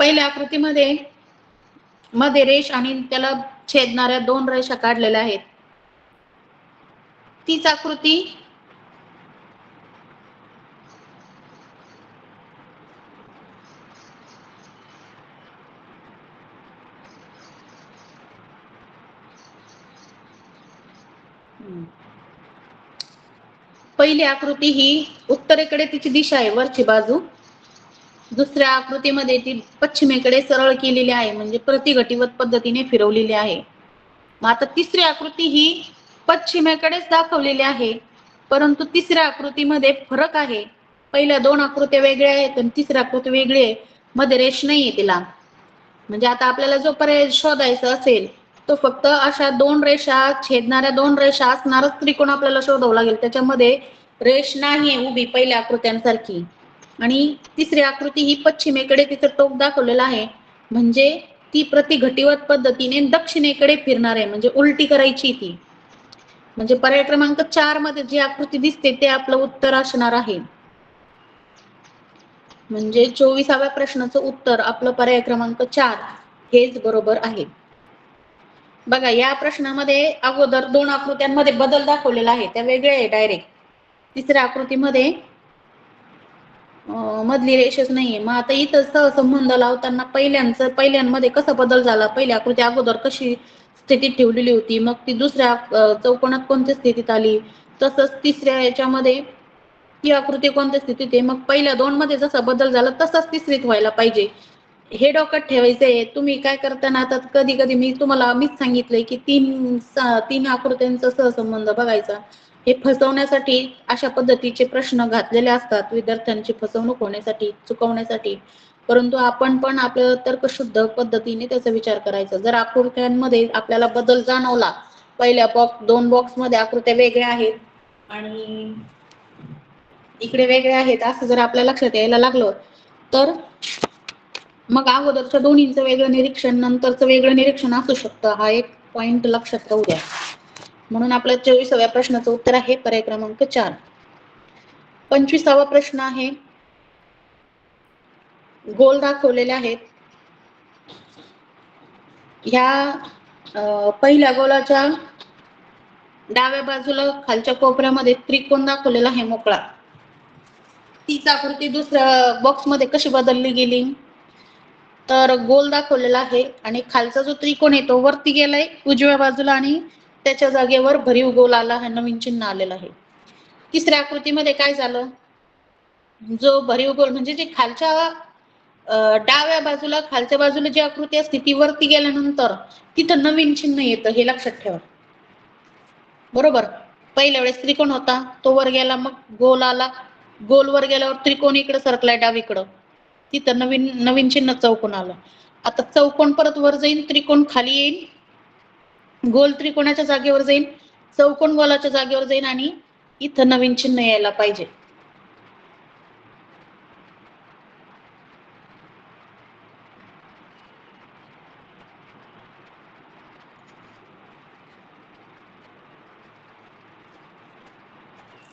C: पहिल्या आकृतीमध्ये मध्ये रेष आणि त्याला छेदणाऱ्या 2 रेषा काढलेल्या आहेत. तीच आकृती पहिली आकृती ही उत्तरेकडे तिची दिशा आहे, वरची बाजू. दुसऱ्या आकृतीमध्ये ती पश्चिमेकडे सरळ केलेली आहे, म्हणजे प्रतिघटीवत पद्धतीने फिरवलेली आहे. मग आता तिसरी आकृती ही पश्चिमेकडेच दाखवलेली आहे, परंतु तिसऱ्या आकृतीमध्ये फरक आहे. पहिल्या 2 आकृत्या वेगळ्या आहेत आणि तिसरी आकृती वेगळी आहे, मध्ये रेष नाहीये तिला. म्हणजे आता आपल्याला जो पर्याय शोधायचा असेल तो फक्त अशा 2 रेषा छेदणाऱ्या 2 रेषा असणारच त्रिकोण आपल्याला शोधावं लागेल, त्याच्यामध्ये रेष नाहीये उभी पहिल्या आकृत्यांसारखी. आणि तिसरी आकृती ही पश्चिमेकडे तिचं टोक दाखवलेलं आहे, म्हणजे ती प्रतिघटीवत पद्धतीने दक्षिणेकडे फिरणार आहे, म्हणजे उलटी करायची ती. म्हणजे पर्याय क्रमांक 4 मध्ये जी आकृती दिसते ते आपलं उत्तर असणार आहे. म्हणजे 24व्या प्रश्नाचं उत्तर आपलं पर्याय क्रमांक 4 हेच बरोबर आहे. बघा या प्रश्नामध्ये अगोदर 2 आकृत्यांमध्ये बदल दाखवलेला आहे, त्या वेगळ्या आहे डायरेक्ट. तिसऱ्या आकृतीमध्ये मधली रेषच नाहीये. मग आता इथं सहसंबंध लावताना पहिल्यांमध्ये कसा बदल झाला, पहिली आकृती अगोदर कशी स्थितीत ठेवलेली होती, मग ती दुसऱ्या चौकोनात कोणत्या स्थितीत आली, तसंच तिसऱ्या याच्यामध्ये ही आकृती कोणत्या स्थितीत आहे, मग पहिल्या 2 मध्ये जसा बदल झाला तसाच तिसरीत व्हायला पाहिजे. हे डोक्यात ठेवायचंय. तुम्ही काय करताना आता कधी कधी मीच सांगितलंय की 3 आकृत्यांचा सहसंबंध बघायचा. हे फसवण्यासाठी अशा पद्धतीचे प्रश्न घातलेले असतात विद्यार्थ्यांची फसवणूक होण्यासाठी, चुकवण्यासाठी. परंतु आपण पण आपलं तर्कशुद्ध पद्धतीने त्याचा विचार करायचा. जर आकृत्यांमध्ये आपल्याला बदल जाणवला, पहिल्या 2 बॉक्समध्ये आकृत्या वेगळ्या आहेत आणि इकडे वेगळ्या आहेत असं जर आपल्या लक्षात यायला लागलं, तर मग अगोदरच्या दोन्हींचं वेगळं निरीक्षण, नंतरचं वेगळं निरीक्षण असू शकतं. हा एक पॉइंट लक्षात राहू द्या. म्हणून आपल्या 24व्या प्रश्नाचं उत्तर आहे पर्याय क्रमांक 4. 25वा प्रश्न आहे. गोल दाखवलेले आहेत. ह्या पहिल्या गोलाच्या डाव्या बाजूला खालच्या कोपऱ्यामध्ये त्रिकोण दाखवलेला आहे मोकळा. तीच आकृती दुसऱ्या बॉक्समध्ये कशी बदलली गेली, तर गोल दाखवलेला आहे आणि खालचा जो त्रिकोण आहे तो वरती गेलाय उजव्या बाजूला आणि त्याच्या जागेवर भरीव गोल आला आहे, नवीन चिन्ह आलेलं आहे. तिसऱ्या आकृतीमध्ये काय झालं, जो भरीव गोल म्हणजे जे खालच्या डाव्या बाजूला खालच्या बाजूला जी आकृती असते ती वरती गेल्यानंतर तिथं नवीन चिन्ह येतं, हे लक्षात ठेवा. बरोबर, पहिल्या वेळेस त्रिकोण होता तो वर गेला, मग गोल आला, गोल वर गेल्यावर त्रिकोण इकडे सरकलाय डावीकडं, तिथं नवीन चिन्ह चौकोन आलं. आता चौकोन परत वर जाईल, त्रिकोण खाली येईल, गोल त्रिकोणाच्या जागेवर जाईल, चौकोन गोलाच्या जागेवर जाईल आणि इथं नवीन चिन्ह यायला पाहिजे.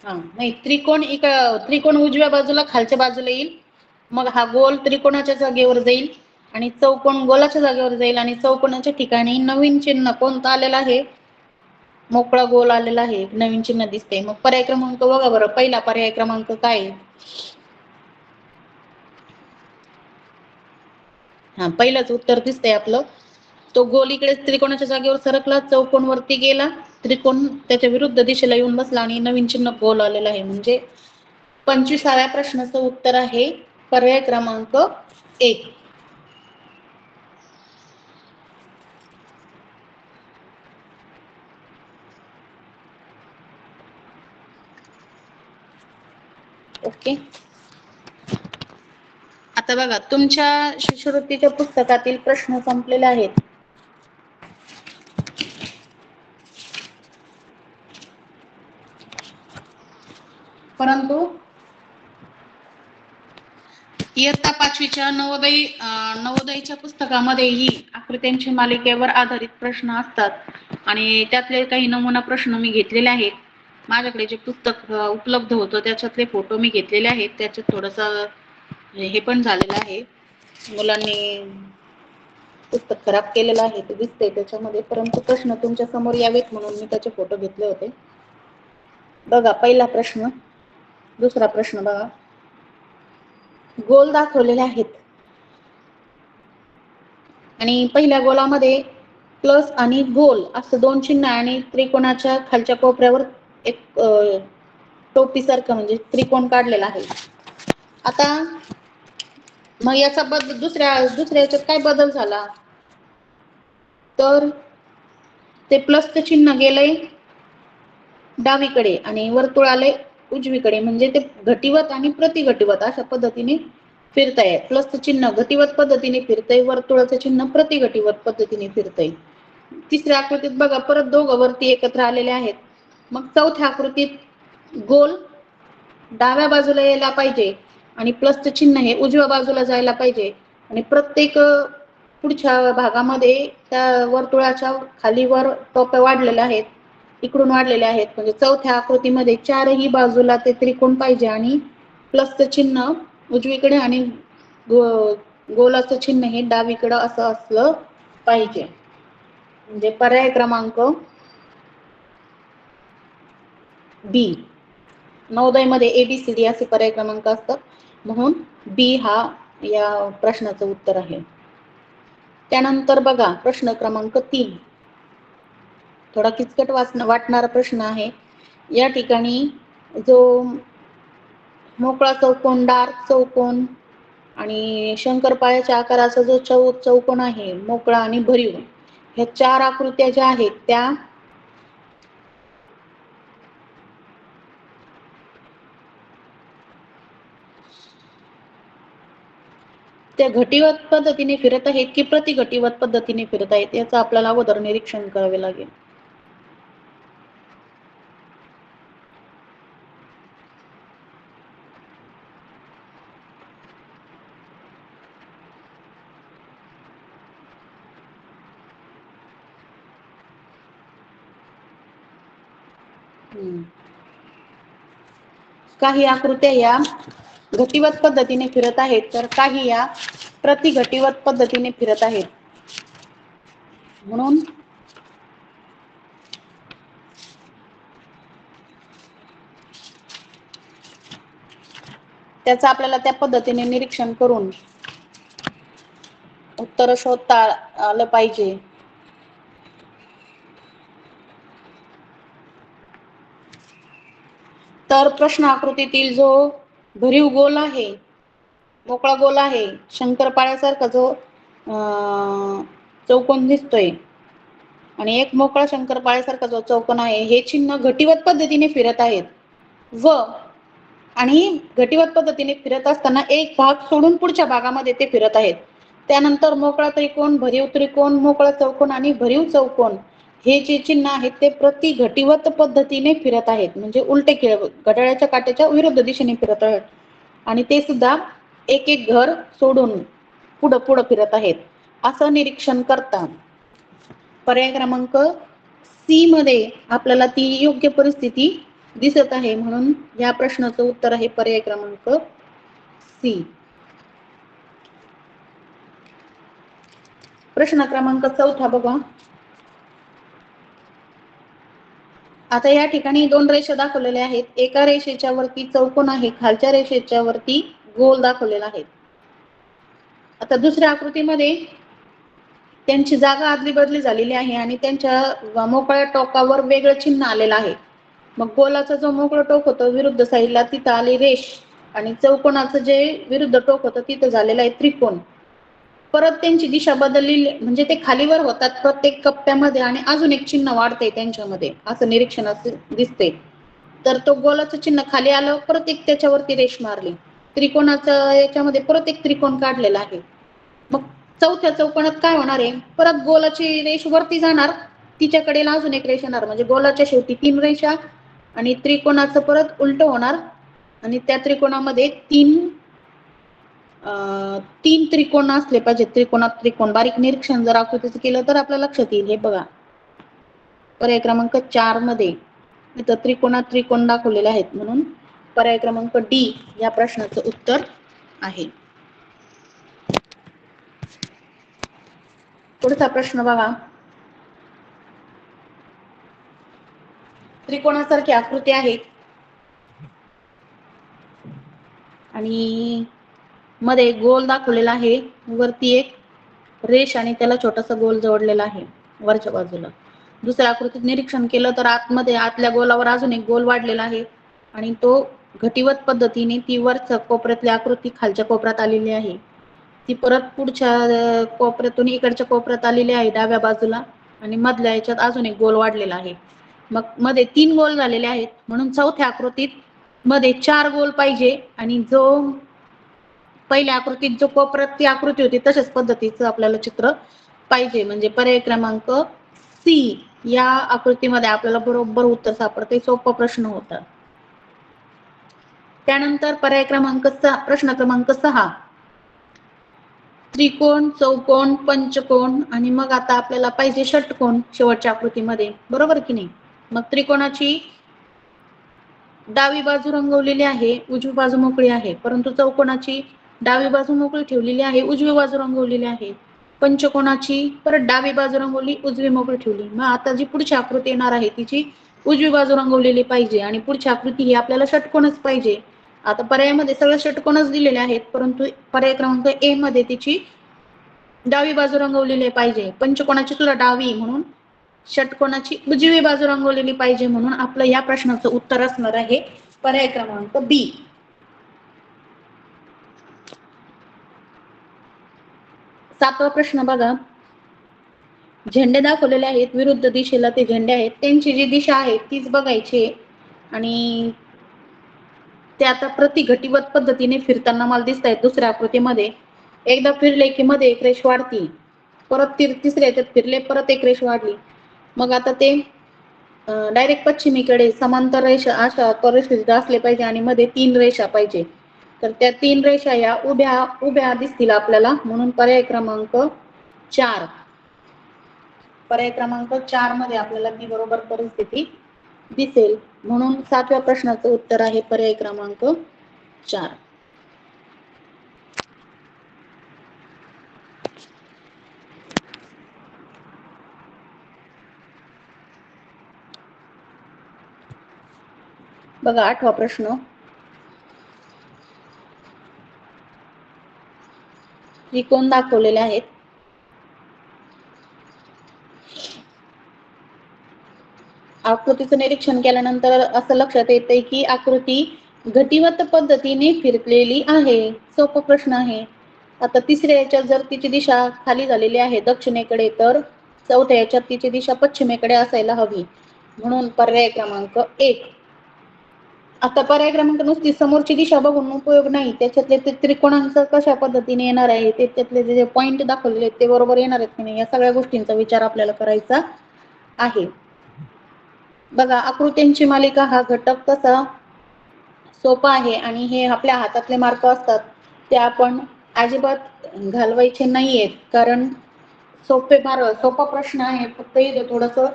C: नाही, त्रिकोण उजव्या बाजूला खालच्या बाजूला येईल, मग हा गोल त्रिकोणाच्या जागेवर जाईल आणि चौकोन गोलाच्या जागेवर जाईल आणि चौकोनाच्या ठिकाणी नवीन चिन्ह कोणतं आलेलं आहे, मोकळा गोल आलेला आहे, नवीन चिन्ह दिसते. मग पर्याय क्रमांक बघा बरं, पहिला पर्याय क्रमांक काय? पहिलंच उत्तर दिसतंय आपलं. तो गोल इकडे त्रिकोणाच्या जागेवर सरकला, चौकोन वरती गेला, त्रिकोण त्याच्या विरुद्ध दिशेला येऊन बसला आणि नवीन चिन्ह गोल आलेलं आहे. म्हणजे 25व्या प्रश्नाचं उत्तर आहे पर्याय क्रमांक 1. ओके. आता बघा, तुमच्या शिष्यवृत्तीच्या पुस्तकातील प्रश्न संपलेले आहेत. परंतु इयत्ता 5वीच्या नवोदयच्या पुस्तकामध्ये ही आकृत्यांच्या मालिकेवर आधारित प्रश्न असतात आणि त्यातले काही नमुना प्रश्न मी घेतलेले आहेत. माझ्याकडे जे पुस्तक उपलब्ध होतं त्याच्यातले फोटो मी घेतलेले आहेत. त्याच्यात थोडंसं हे पण झालेलं आहे, मुलांनी पुस्तक खराब केलेलं आहे ते दिसतंय त्याच्यामध्ये, परंतु प्रश्न तुमच्या समोर यावेत म्हणून मी त्याचे फोटो घेतले होते. बघा, पहिला प्रश्न, दुसरा प्रश्न बघा. गोल दाखवलेले आहेत आणि पहिल्या गोलामध्ये प्लस आणि गोल असं 2 चिन्ह आणि त्रिकोणाच्या खालच्या कोपऱ्यावर एक टोपीसारखं म्हणजे त्रिकोण काढलेला आहे. आता मग याचा दुसऱ्या याच्यात काय बदल झाला, तर ते प्लसचं चिन्ह गेलंय डावीकडे आणि वर्तुळ आलंय उजवीकडे. म्हणजे ते घटीवत आणि प्रतिघटीवत अशा पद्धतीने फिरतंय. प्लसचं चिन्ह घटीवत पद्धतीने फिरतंय, वर्तुळाचं चिन्ह प्रतिघटीवत पद्धतीने फिरतंय. तिसऱ्या आकृतीत बघा, परत दोघं वरती एकत्र आलेले आहेत. मग चौथ्या आकृतीत गोल डाव्या बाजूला यायला पाहिजे आणि प्लसचं चिन्ह हे उजव्या बाजूला जायला पाहिजे आणि प्रत्येक पुढच्या भागामध्ये त्या वर्तुळाच्या खालीवर टोप्या वाढलेल्या आहेत. इकडून वाढलेले आहेत. म्हणजे चौथ्या आकृतीमध्ये चारही बाजूला ते त्रिकोण पाहिजे आणि प्लसचं चिन्ह उजवीकडे आणि गोलाचं चिन्ह हे डावीकडे असं असलं पाहिजे. म्हणजे पर्याय क्रमांक बी. नवोदयमध्ये ABCD असे पर्याय क्रमांक असतात, म्हणून बी हा या प्रश्नाचं उत्तर आहे. त्यानंतर बघा प्रश्न क्रमांक 3. थोडा किचकट वाटणारा प्रश्न आहे. या ठिकाणी जो मोकळा चौकोन, डार्क चौकोन आणि शंकरपाळ्याच्या आकाराचा जो चौकोन आहे, मोकळा आणि भरीव, ह्या 4 आकृत्या ज्या आहेत त्या घटीवत पद्धतीने फिरत आहेत की प्रतिघटीवत पद्धतीने फिरत आहेत, याचं आपल्याला अगोदर निरीक्षण करावे लागेल. काही आकृत्या या घटीवत पद्धतीने फिरत आहेत, तर काही या प्रतिघटीवत पद्धतीने फिरत आहेत. म्हणून त्याचं आपल्याला त्या पद्धतीने निरीक्षण करून उत्तर शोधता आलं पाहिजे. तर प्रश्न आकृतीतील जो भरीव गोल आहे, मोकळा गोल आहे, शंकरपाळ्यासारखा जो चौकोन दिसतोय आणि एक मोकळा शंकरपाळ्यासारखा जो चौकोन आहे, हे चिन्ह घटीवत पद्धतीने फिरत आहेत आणि घटीवत पद्धतीने फिरत असताना एक भाग सोडून पुढच्या भागामध्ये ते फिरत आहेत. त्यानंतर मोकळा त्रिकोण, भरीव त्रिकोण, मोकळा चौकोन आणि भरीव चौकोन हे जे चिन्ह आहेत ते प्रतिघटीवत पद्धतीने फिरत आहेत. म्हणजे उलटे घड्याळाच्या काट्याच्या विरुद्ध दिशेने फिरत आहेत आणि ते सुद्धा एक एक घर सोडून पुढं पुढं फिरत आहेत, असं निरीक्षण करता पर्याय क्रमांक सी मध्ये आपल्याला ती योग्य परिस्थिती दिसत आहे. म्हणून या प्रश्नाचं उत्तर आहे पर्याय क्रमांक सी. प्रश्न क्रमांक 4 बघा. आता या ठिकाणी 2 रेषा दाखवलेल्या आहेत. एका रेषेच्या वरती चौकोन आहे, खालच्या रेषेच्या वरती गोल दाखवलेला आहे. आता दुसऱ्या आकृतीमध्ये त्यांची जागा आदली बदली झालेली आहे आणि त्यांच्या मोकळ्या टोकावर वेगळं चिन्ह आलेलं आहे. मग गोलाचा जो मोकळं टोक होतं विरुद्ध साईडला तिथं आली रेष आणि चौकोनाचं जे विरुद्ध टोक होतं तिथं झालेलं आहे त्रिकोण. परत त्यांची दिशा बदलली, म्हणजे ते खालीवर होतात प्रत्येक कप्प्यामध्ये आणि अजून एक चिन्ह वाढतंय त्यांच्यामध्ये, असं निरीक्षण दिसते. तर तो गोलाचं चिन्ह खाली आलं, परत एक त्याच्यावरती रेष मारली, त्रिकोणाचं याच्यामध्ये परत एक त्रिकोण काढलेला आहे. मग चौथ्या चौकोनात काय होणार आहे, परत गोलाची रेष वरती जाणार, तिच्याकडे अजून एक रेष येणार, म्हणजे गोलाच्या शेवटी 3 रेषा आणि त्रिकोणाचं परत उलट होणार आणि त्या त्रिकोणामध्ये 3 त्रिकोण असले पाहिजे. त्रिकोणात त्रिकोण बारीक निरीक्षण जर आकृतीचं केलं तर आपल्या लक्षात येईल. हे बघा पर्याय क्रमांक 4 मध्ये इथं त्रिकोणात त्रिकोण दाखवलेले आहेत, म्हणून पर्याय क्रमांक डी या प्रश्नाचं उत्तर आहे. पुढचा प्रश्न बघा. त्रिकोणासारखी आकृती आहे आणि मध्ये गोल दाखवलेला आहे, वरती एक रेष आणि त्याला छोटासा गोल जोडलेला आहे वरच्या बाजूला. दुसऱ्या आकृतीत निरीक्षण केलं तर आतमध्ये आतल्या गोलावर अजून एक गोल वाढलेला आहे आणि तो घटीवत पद्धतीने ती वरच्या कोपऱ्यातली आकृती खालच्या कोपऱ्यात आलेली आहे, ती परत पुढच्या कोपऱ्यातून इकडच्या कोपऱ्यात आलेली आहे डाव्या बाजूला आणि मधल्या याच्यात अजून एक गोल वाढलेला आहे. मग मध्ये 3 गोल झालेले आहेत, म्हणून चौथ्या आकृतीत मध्ये 4 गोल पाहिजे आणि जो पहिल्या आकृतीत जो कोपऱ्यात ती आकृती होती तशाच पद्धतीचं आपल्याला चित्र पाहिजे. म्हणजे पर्याय क्रमांक सी या आकृतीमध्ये आपल्याला बरोबर उत्तर सापडते. सोपा प्रश्न होता. त्यानंतर पर्याय क्रमांक 6 प्रश्न क्रमांक 6 त्रिकोण, चौकोन, पंचकोन आणि मग आता आपल्याला पाहिजे षटकोन शेवटच्या आकृतीमध्ये, बरोबर की नाही. मग त्रिकोणाची डावी बाजू रंगवलेली आहे, उजवी बाजू मोकळी आहे, परंतु चौकोनाची डावी बाजू मोकळी ठेवलेली आहे, उजवी बाजू रंगवलेली आहे. पंचकोनाची परत डावी बाजू रंगवली, उजवी मोकळी ठेवली. मग आता जी पुढची आकृती येणार आहे तिची उजवी बाजू रंगवलेली पाहिजे आणि पुढची आकृती ही आपल्याला षटकोनच पाहिजे. आता पर्यायामध्ये सगळे षटकोनच दिलेले आहेत, परंतु पर्याय क्रमांक ए मध्ये तिची डावी बाजू रंगवलेली पाहिजे. पंचकोनाची सुद्धा डावी म्हणून षटकोनाची उजवी बाजू रंगवलेली पाहिजे, म्हणून आपलं या प्रश्नाचं उत्तर असणार आहे पर्याय क्रमांक बी. 7वा प्रश्न बघा. झेंडे दाखवलेले आहेत, विरुद्ध दिशेला ते झेंडे आहेत, त्यांची जी दिशा आहे तीच बघायची आणि ते आता प्रतिघटीवत पद्धतीने फिरताना मला दिसत आहेत दुसऱ्या आकृतीमध्ये. एकदा फिरले की मध्ये एक रेष वाढती, परत तिसऱ्या याच्यात फिरले परत एक रेष वाढली. मग आता ते डायरेक्ट पश्चिमेकडे समांतर रेषा अशा परिस्थितीत असले पाहिजे आणि मध्ये 3 रेषा पाहिजे. तर त्या 3 रेषा या उभ्या दिसतील आपल्याला, म्हणून पर्याय क्रमांक 4. पर्याय क्रमांक 4 मध्ये आपल्याला ती बरोबर परिस्थिती दिसेल, म्हणून 7व्या प्रश्नाचं उत्तर आहे पर्याय क्रमांक 4. बघा 8वा प्रश्न. त्रिकोण दाखवलेले आहेत. आकृतीचं निरीक्षण केल्यानंतर असं लक्षात येतंय की आकृती घटीवत पद्धतीने फिरलेली आहे. सोपा प्रश्न आहे. आता तिसऱ्या याच्यात जर तिची दिशा खाली झालेली आहे दक्षिणेकडे, तर चौथ्या याच्यात तिची दिशा पश्चिमेकडे असायला हवी, म्हणून पर्याय क्रमांक 1. आता पर्याय क्रमांक नुसती समोरची दिशा बघून उपयोग नाही, त्याच्यातले ते त्रिकोणांचं कशा पद्धतीने येणार आहे, त्याच्यातले जे पॉइंट दाखवलेले आहेत ते बरोबर येणार आहेत की नाही, या सगळ्या गोष्टींचा विचार आपल्याला करायचा आहे. बघा आकृत्यांची मालिका हा घटक तसा सोपा आहे आणि हे आपल्या हातातले मार्क असतात ते आपण अजिबात घालवायचे नाहीयेत, कारण सोपा प्रश्न आहे. फक्त इथे थोडंसं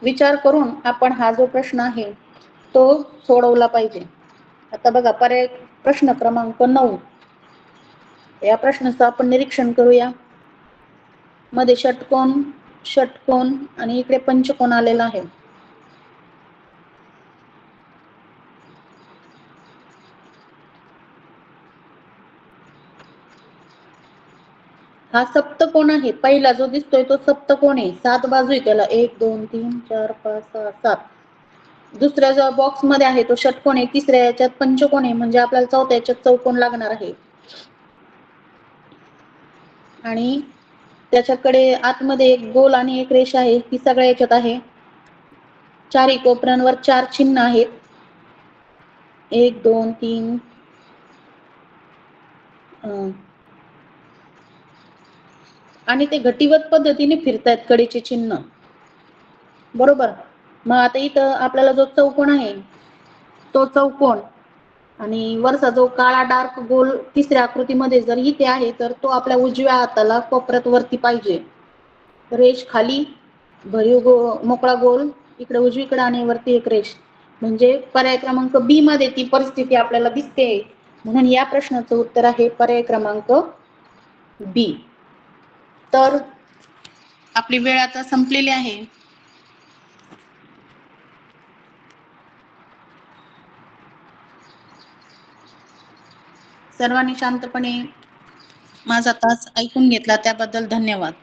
C: विचार करून आपण हा जो प्रश्न आहे तो सोडवला पाहिजे. आता बघा पर्याय प्रश्न क्रमांक 9. या प्रश्नाचं आपण निरीक्षण करूया. मध्ये षटकोन आणि इकडे पंचकोन आलेला आहे. हा सप्तकोन आहे. पहिला जो दिसतोय तो सप्तकोन आहे. 7 बाजू आहे त्याला, 1 2 3 4 5 6 7. दुसऱ्या जो बॉक्स मध्ये आहे तो षटकोन आहे. तिसऱ्या याच्यात पंचकोन आहे, म्हणजे आपल्याला चौथ्या याच्यात चौकोन लागणार आहे. आणि त्याच्याकडे आतमध्ये एक गोल आणि एक रेषा आहे, ती सगळ्या याच्यात आहे. चारही कोपऱ्यांवर 4 चिन्ह आहेत. 1 2 3 आणि ते घटीवत पद्धतीने फिरतायत कडेचे चिन्ह, बरोबर. मग आता इथं आपल्याला जो चौकोन आहे तो चौकोन आणि वरचा जो काळा डार्क गोल तिसऱ्या आकृतीमध्ये जर इथे आहे तर तो आपल्या उजव्या हाताला कोपऱ्यात वरती पाहिजे. रेष खाली भरीव मोकळा गोल इकडे उजवीकडे आणि वरती एक रेष, म्हणजे पर्याय क्रमांक बी मध्ये ती परिस्थिती आपल्याला दिसते, म्हणून या प्रश्नाचं उत्तर आहे पर्याय क्रमांक बी. तर आपली वेळ आता संपलेली आहे. सर्वांनी शांतपणे माझा तास ऐकून घेतला त्याबद्दल धन्यवाद.